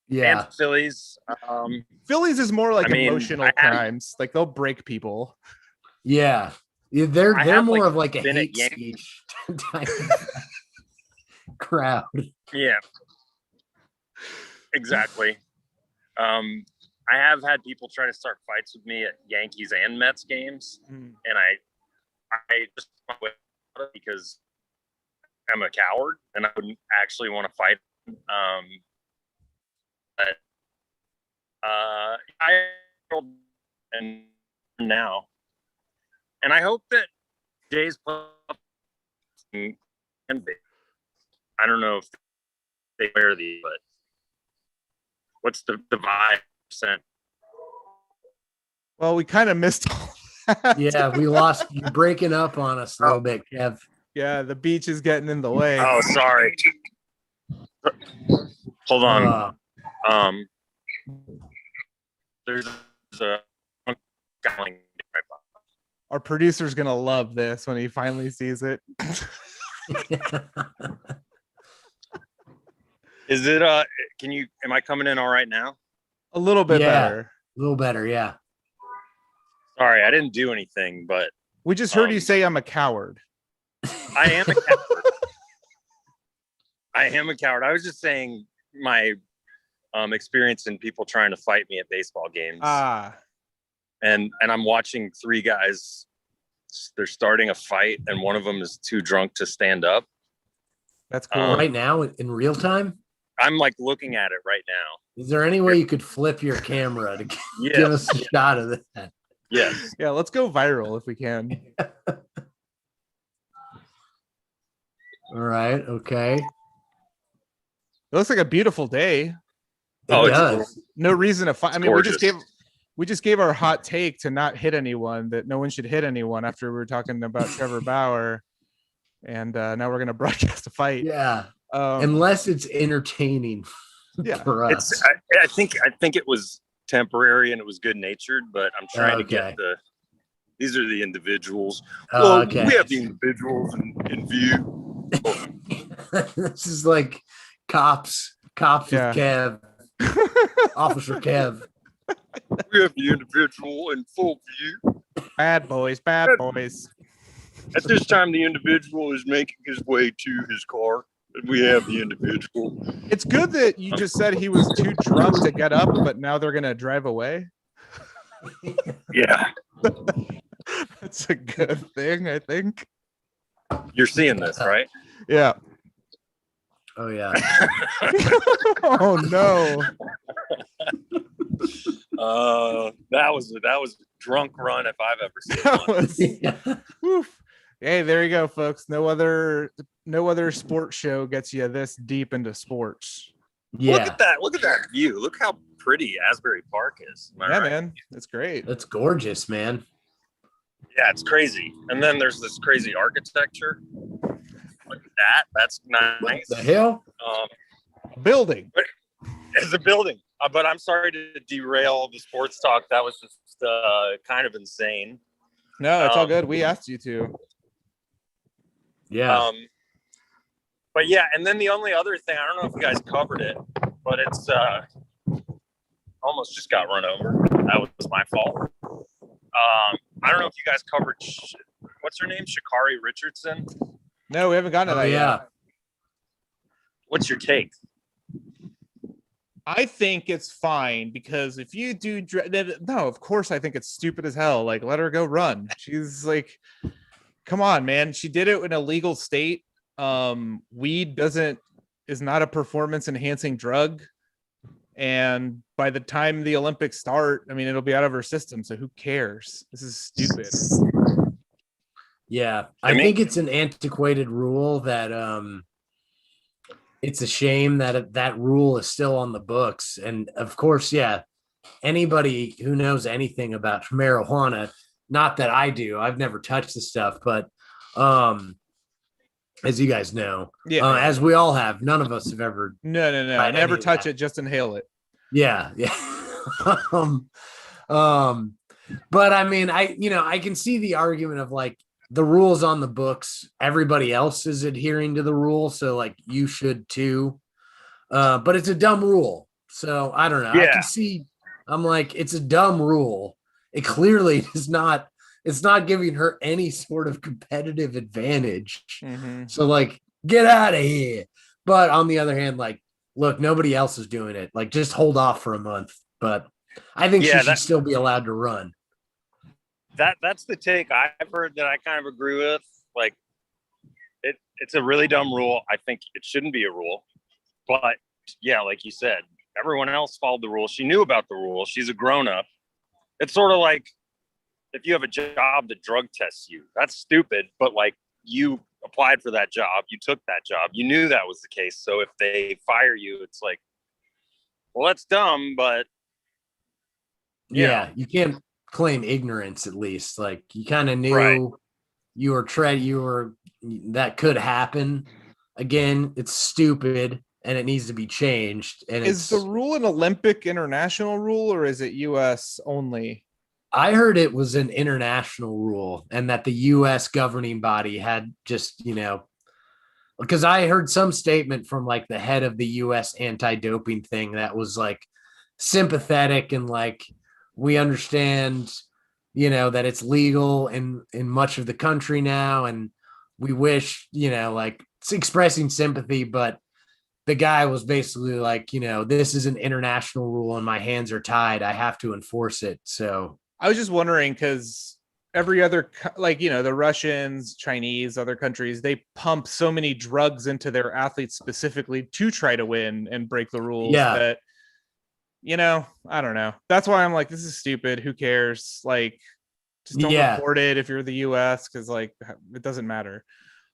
Yeah. And Phillies. Phillies is more like emotional crimes. Like they'll break people. Yeah. They're more of like a hate speech type of crowd. Yeah. Exactly. I have had people try to start fights with me at Yankees and Mets games, and I just because I'm a coward and I wouldn't actually want to fight. But and now, and I hope that Jays play. I don't know if they wear these, but what's the vibe? Well, we kind of missed all Yeah, we lost. You're breaking up on us a little bit, Kev. Yeah, the beach is getting in the way. Oh, sorry. Hold on. There's a our producer's gonna love this when he finally sees it. Is it am I coming in all right now? A little bit better. A little better, yeah. Sorry, I didn't do anything, but we just heard you say I'm a coward. I am a coward. I am a coward. I was just saying my experience in people trying to fight me at baseball games. And I'm watching three guys. They're starting a fight, and one of them is too drunk to stand up. That's cool. Right now, in real time? I'm like looking at it right now. Is there any way you could flip your camera to give us a shot of that? Yes. Yeah, let's go viral if we can. All right. Okay. It looks like a beautiful day. It does. No reason to fight. I mean, we just gave our hot take to not hit anyone, that no one should hit anyone after we were talking about Trevor Bauer. And now we're going to broadcast a fight. Yeah. Unless it's entertaining. Yeah. For us. I think it was temporary and it was good natured, but I'm trying to get these are the individuals. We have the individuals in view. This is like cops with Kev. Officer Kev. We have the individual in full view. Bad boys. At this time, the individual is making his way to his car, and we have the individual. It's good that you just said he was too drunk to get up, but now they're going to drive away. Yeah. That's a good thing, I think. You're seeing this, right? Yeah. Oh, yeah. Oh, no. That was a drunk run if I've ever seen one. Woof. Hey, there you go, folks. No other sports show gets you this deep into sports. Yeah. Look at that view. Look how pretty Asbury Park is. Right? Man. It's great. It's gorgeous, man. Yeah, it's crazy. And then there's this crazy architecture. Look at that. That's nice. What the hell? Building. It's a building. But I'm sorry to derail the sports talk. That was just kind of insane. No, it's all good. We asked you to. Yeah. But yeah, and then the only other thing, I don't know if you guys covered it, but it's almost just got run over. That was my fault. I don't know if you guys covered what's her name? Sha'Carri Richardson? No, we haven't gotten to that yet. What's your take? I think it's fine, because if you do no, of course I think it's stupid as hell. Like, let her go run. She's like, come on, man. She did it in a legal state. Weed is not a performance enhancing drug. And by the time the Olympics start, I mean, it'll be out of her system. So who cares? This is stupid. Yeah. I think it's an antiquated rule that, it's a shame that that rule is still on the books. And of course, yeah, anybody who knows anything about marijuana, not that I do, I've never touched the stuff, but as you guys know, as we all have, none of us have ever. No. I never touch it, just inhale it. Yeah. But I mean, I can see the argument of like, the rules on the books, everybody else is adhering to the rule, so like you should too. But it's a dumb rule. So I don't know. Yeah. I can see, I'm like, it's a dumb rule. It clearly is not, it's not giving her any sort of competitive advantage. Mm-hmm. So like, get out of here. But on the other hand, like, look, nobody else is doing it. Like, just hold off for a month. But I think she should still be allowed to run. That's the take I've heard that I kind of agree with. Like, it's a really dumb rule. I think it shouldn't be a rule. But yeah, like you said, everyone else followed the rule. She knew about the rule. She's a grown-up. It's sort of like if you have a job that drug tests you. That's stupid, but like, you applied for that job. You took that job. You knew that was the case. So if they fire you, it's like, well, that's dumb, but yeah, you can't claim ignorance, at least. Like, you kind of knew that could happen. Again, it's stupid and it needs to be changed. And is the rule an Olympic international rule, or is it US only? I heard it was an international rule, and that the US governing body had just, because I heard some statement from like the head of the US anti-doping thing that was like sympathetic and like, we understand, that it's legal in much of the country now, and we wish, like, it's expressing sympathy. But the guy was basically like, this is an international rule and my hands are tied. I have to enforce it. So I was just wondering, because every other, like, the Russians, Chinese, other countries, they pump so many drugs into their athletes specifically to try to win and break the rules that, I don't know. That's why I'm like, this is stupid. Who cares? Like, just don't report it if you're the US, because like, it doesn't matter.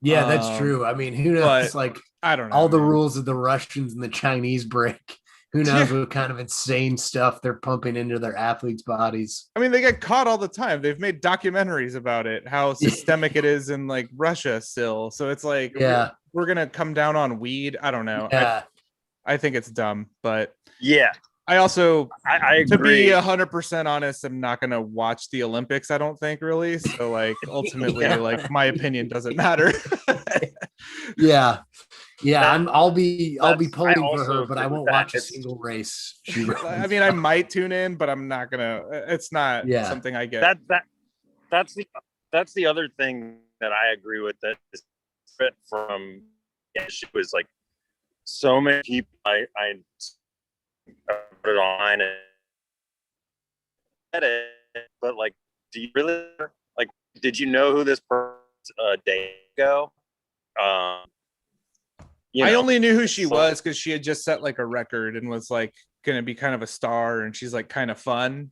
Yeah, that's true. I mean, who knows? Like, I don't know. All the rules of the Russians and the Chinese break. Who knows what kind of insane stuff they're pumping into their athletes' bodies. I mean, they get caught all the time. They've made documentaries about it, how systemic it is in like Russia still. So it's like, we're going to come down on weed. I don't know. Yeah. I think it's dumb, but yeah. I also, I agree. To be 100% honest, I'm not going to watch the Olympics. I don't think really. So like, ultimately, like, my opinion doesn't matter. Yeah. I'll be pulling for her, but I won't watch a single race. I mean, I might tune in, but I'm not gonna. It's not something I get. That's the other thing that I agree with. That is from she was like so many people I put it on and but like, do you really like? Did you know who this person a day ago? I only knew who she was because she had just set like a record and was like going to be kind of a star, and she's like kind of fun.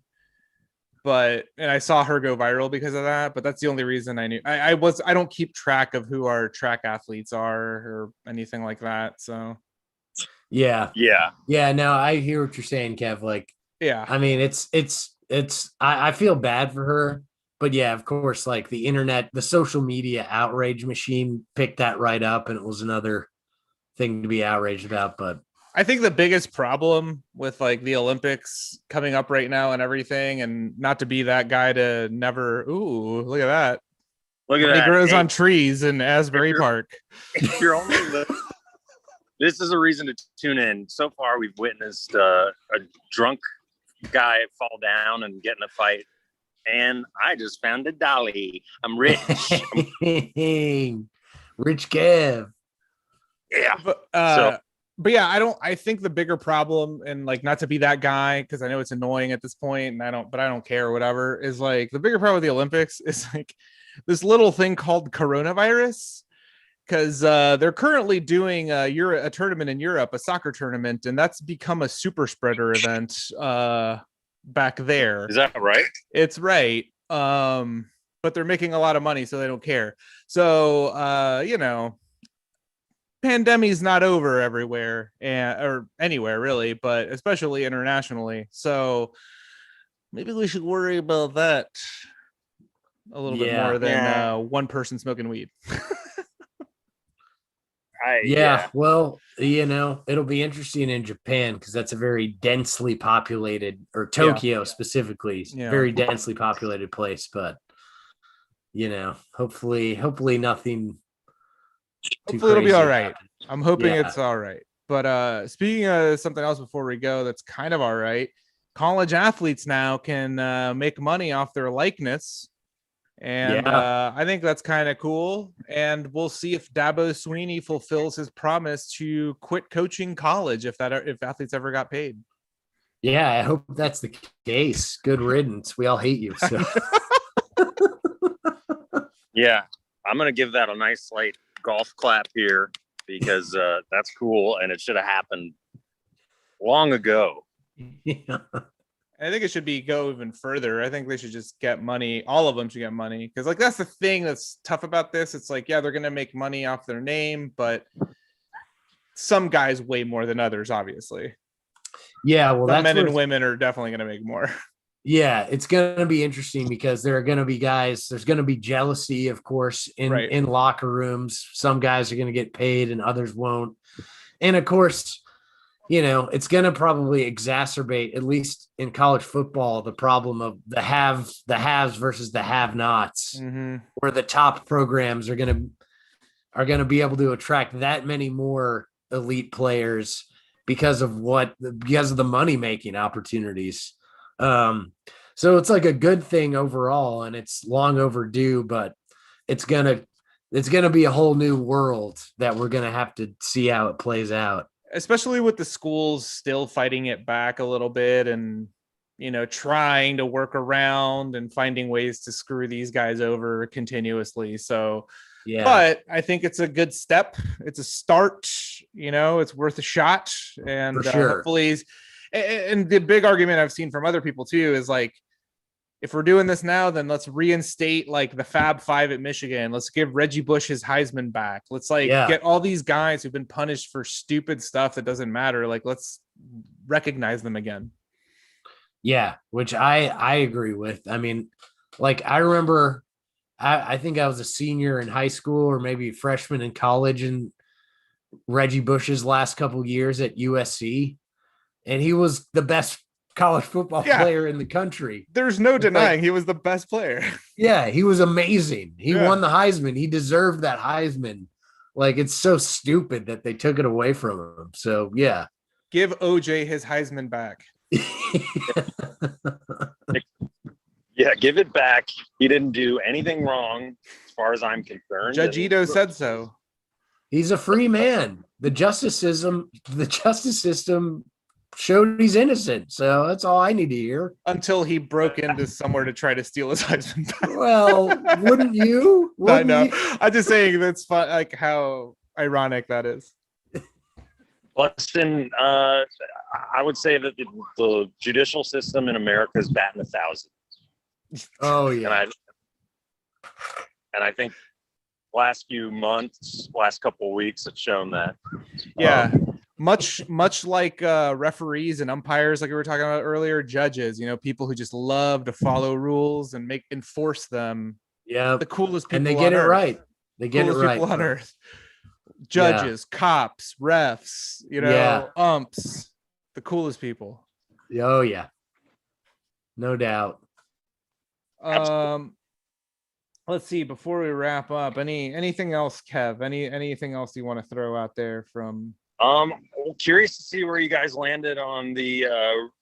And I saw her go viral because of that, but that's the only reason I knew. I don't keep track of who our track athletes are or anything like that. So yeah. No, I hear what you're saying, Kev. Like, I mean, I feel bad for her, but yeah, of course, like the internet, the social media outrage machine picked that right up, and it was another thing to be outraged about. But I think the biggest problem with like the Olympics coming up right now and everything, and not to be that guy to never, look at that. He grows on trees in Asbury Park. If you're only this is a reason to tune in. So far, we've witnessed a drunk guy fall down and get in a fight. And I just found a dolly. I'm rich. Rich Kev. Yeah. But yeah, I think the bigger problem, and like, not to be that guy, because I know it's annoying at this point, and I don't care or whatever, is like the bigger problem with the Olympics is like this little thing called coronavirus, because they're currently doing a tournament in Europe, a soccer tournament, and that's become a super spreader event back there. Is that right? It's right. But they're making a lot of money, so they don't care. So pandemic's not over everywhere or anywhere really, but especially internationally. So maybe we should worry about that a little bit more than one person smoking weed. Well, it'll be interesting in Japan because that's a very densely populated, or Tokyo specifically, very densely populated place. But hopefully nothing. Hopefully it'll be all right. I'm hoping it's all right. But speaking of something else before we go, that's kind of all right. College athletes now can make money off their likeness. And I think that's kind of cool. And we'll see if Dabo Swinney fulfills his promise to quit coaching college if athletes ever got paid. Yeah, I hope that's the case. Good riddance. We all hate you. So. Yeah, I'm going to give that a nice light golf clap here because that's cool. And it should have happened long ago. Yeah. I think it should go even further. I think they should just get money. All of them should get money. Because like, that's the thing that's tough about this. It's like, yeah, they're going to make money off their name, but some guys way more than others, obviously. Yeah. Well, men and women are definitely going to make more. Yeah, it's going to be interesting because there are going to be guys, there's going to be jealousy, of course, in locker rooms. Some guys are going to get paid and others won't. And of course, it's going to probably exacerbate, at least in college football, the problem of the haves versus the have-nots, where the top programs are going to be able to attract that many more elite players because of the money making opportunities. So it's like a good thing overall, and it's long overdue, but it's gonna be a whole new world that we're gonna have to see how it plays out. Especially with the schools still fighting it back a little bit and, trying to work around and finding ways to screw these guys over continuously. So, yeah, but I think it's a good step. It's a start, it's worth a shot. And for sure. Hopefully, and the big argument I've seen from other people too is like, if we're doing this now, then let's reinstate like the Fab Five at Michigan. Let's give Reggie Bush his Heisman back. Let's get all these guys who've been punished for stupid stuff that doesn't matter. Like, let's recognize them again. Yeah, which I agree with. I mean, like I remember, I think I was a senior in high school or maybe freshman in college, and Reggie Bush's last couple of years at USC, and he was the best college football player in the country. There's no denying he was the best player. Yeah, he was amazing. He won the Heisman. He deserved that Heisman. Like, it's so stupid that they took it away from him. So, yeah. Give OJ his Heisman back. Yeah, give it back. He didn't do anything wrong as far as I'm concerned. Judge Ito said so. He's a free man. The justice system showed he's innocent. So that's all I need to hear. Until he broke into somewhere to try to steal his Heisman back. Well, wouldn't you? I know. I'm just saying that's fun, like how ironic that is. Listen, I would say that the judicial system in America is batting 1,000. Oh yeah. And I think last few months, last couple of weeks have shown that. Yeah. Much like referees and umpires, like we were talking about earlier, judges, people who just love to follow rules and enforce them. Yeah. The coolest people and they get it earth. Right. They get coolest it right. People on earth. Judges, cops, refs, umps, the coolest people. Oh yeah. No doubt. Let's see, before we wrap up, anything else, Kev? Anything else you want to throw out there from curious to see where you guys landed on the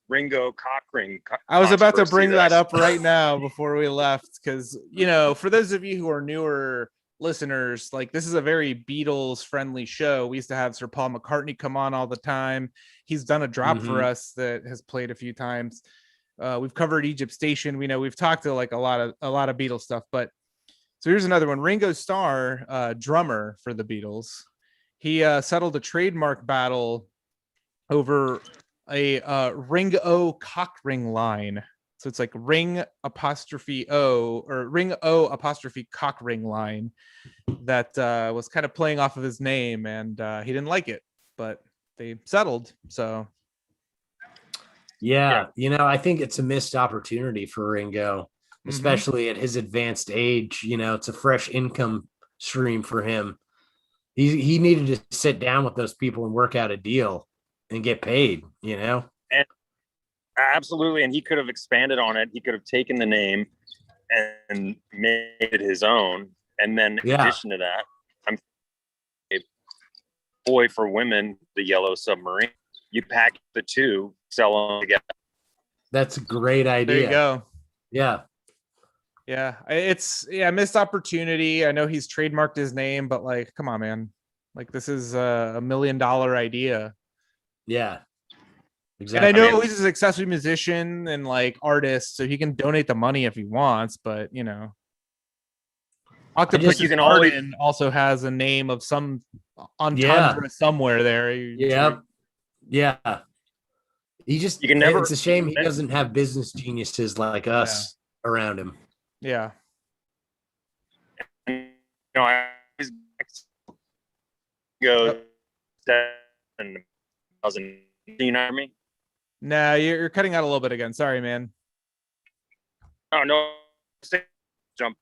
Ringo Cockring. I was about to bring that up right now before we left, because for those of you who are newer listeners, like, this is a very Beatles friendly show. We used to have Sir Paul McCartney come on all the time. He's done a drop for us that has played a few times. We've covered Egypt Station. We've talked to like a lot of Beatles stuff, but so here's another one. Ringo Starr, drummer for the Beatles. He settled a trademark battle over a Ring-O cock ring line. So it's like ring apostrophe O or ring O apostrophe cock ring line that was kind of playing off of his name, and he didn't like it, but they settled. So yeah, I think it's a missed opportunity for Ringo, especially at his advanced age. It's a fresh income stream for him. He needed to sit down with those people and work out a deal and get paid, And absolutely. And he could have expanded on it. He could have taken the name and made it his own. And then in addition to that, I'm a boy for women, the Yellow Submarine. You pack the two, sell them together. That's a great idea. There you go. Yeah. Yeah, it's missed opportunity. I know he's trademarked his name, but like, come on, man. Like, this is a $1 million idea. Yeah, exactly. And I know he's a successful musician and like artist, so he can donate the money if he wants. But Octopus also has a name of some entendre somewhere there. Yeah. It's a shame he doesn't have business geniuses like us around him. Yeah. I always go 7,000. You know what I mean? Nah, you're cutting out a little bit again. Sorry, man. Oh no, jumping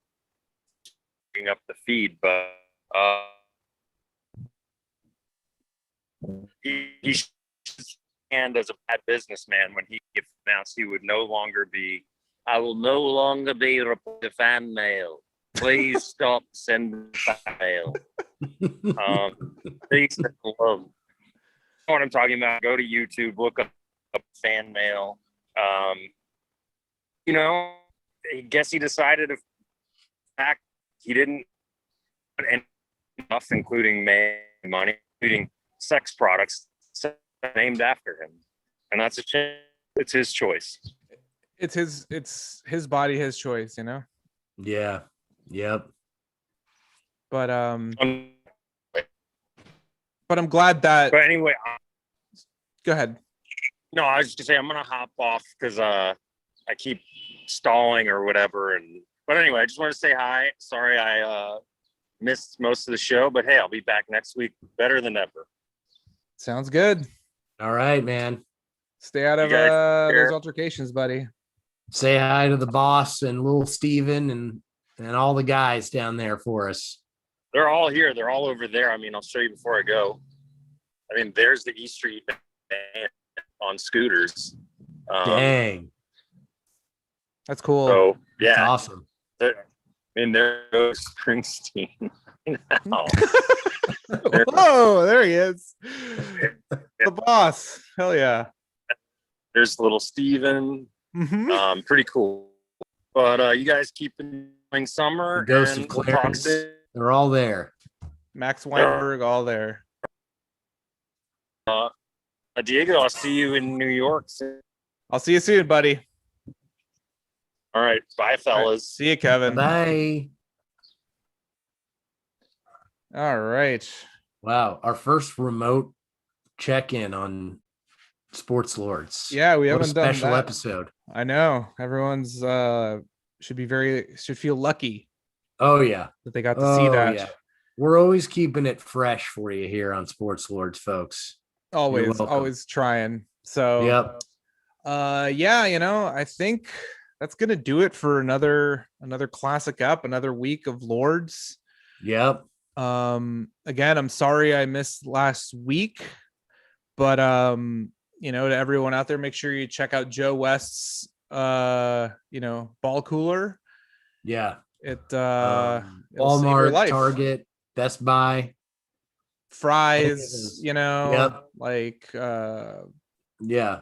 up the feed, but he and as a bad businessman when he announced he would no longer be. I will no longer be reporting fan mail. Please stop sending fan mail. They used to love. You know what I'm talking about? Go to YouTube, look up fan mail. You know, I guess he decided if fact he didn't put enough, including money, including sex products named after him, and that's a change. It's his choice. It's his body, his choice, you know. Yeah. Yep. But I'm glad that. But anyway, go ahead. No, I was just gonna say I'm gonna hop off because I keep stalling or whatever. But anyway, I just want to say hi. Sorry I missed most of the show, but hey, I'll be back next week better than ever. Sounds good. All right, man. Stay out of those altercations, buddy. Say hi to the boss and little Steven and all the guys down there for us. They're all here. They're all over there. I mean, I'll show you before I go. I mean, there's the East Street band on scooters. Dang. That's cool. So, yeah. That's awesome. There goes Springsteen. Whoa, there he is. The boss. Hell yeah. There's little Steven. Mm-hmm. Pretty cool. But you guys keep enjoying summer. The Ghost of Clarence. They're all there. Max Weinberg, all there. Diego, I'll see you in New York soon. I'll see you soon, buddy. All right. Bye, fellas. Right. See you, Kevin. Bye. All right. Wow. Our first remote check-in on Sports Lords. Yeah, we haven't done special that. Episode. I know. Everyone's should feel lucky. Oh yeah. That they got to see that. Yeah. We're always keeping it fresh for you here on Sports Lords, folks. Always trying. So yep. Yeah, you know, I think that's gonna do it for another classic up, another week of Lords. Yep. Again, I'm sorry I missed last week, but you know, to everyone out there, make sure you check out Joe West's ball cooler. Yeah. Walmart, Target, Best Buy, Fry's, Yep. like yeah.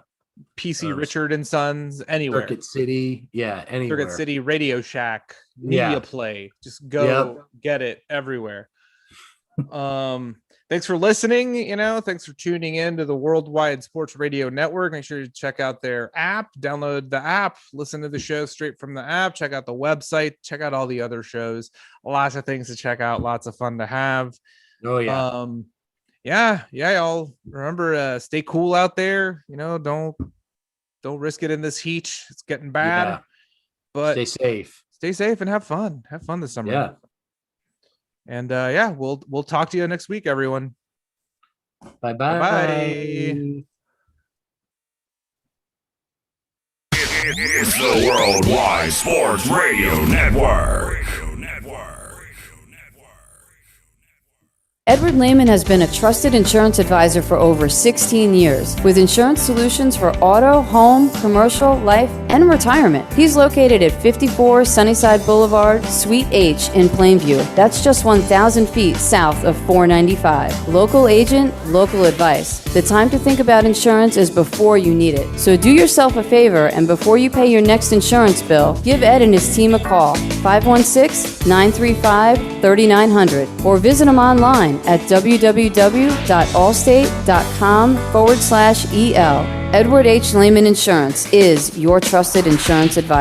PC Richard and Sons, anywhere. Circuit City, yeah, anywhere. Circuit City, Radio Shack, Media Play. Just go get it everywhere. Thanks for listening. Thanks for tuning in to the Worldwide Sports Radio Network. Make sure you check out their app, download the app, listen to the show straight from the app, check out the website, check out all the other shows. Lots of things to check out, lots of fun to have. Oh yeah. Yeah, y'all remember, stay cool out there. Don't risk it in this heat. It's getting bad. But stay safe and have fun this summer. Yeah. And we'll talk to you next week, everyone. Bye. It's the Worldwide Sports Radio Network. Edward Lehman has been a trusted insurance advisor for over 16 years with insurance solutions for auto, home, commercial, life, and retirement. He's located at 54 Sunnyside Boulevard, Suite H in Plainview. That's just 1,000 feet south of 495. Local agent, local advice. The time to think about insurance is before you need it. So do yourself a favor and before you pay your next insurance bill, give Ed and his team a call, 516-935-3900, or visit him online at www.allstate.com/EL. Edward H. Lehman Insurance is your trusted insurance advisor.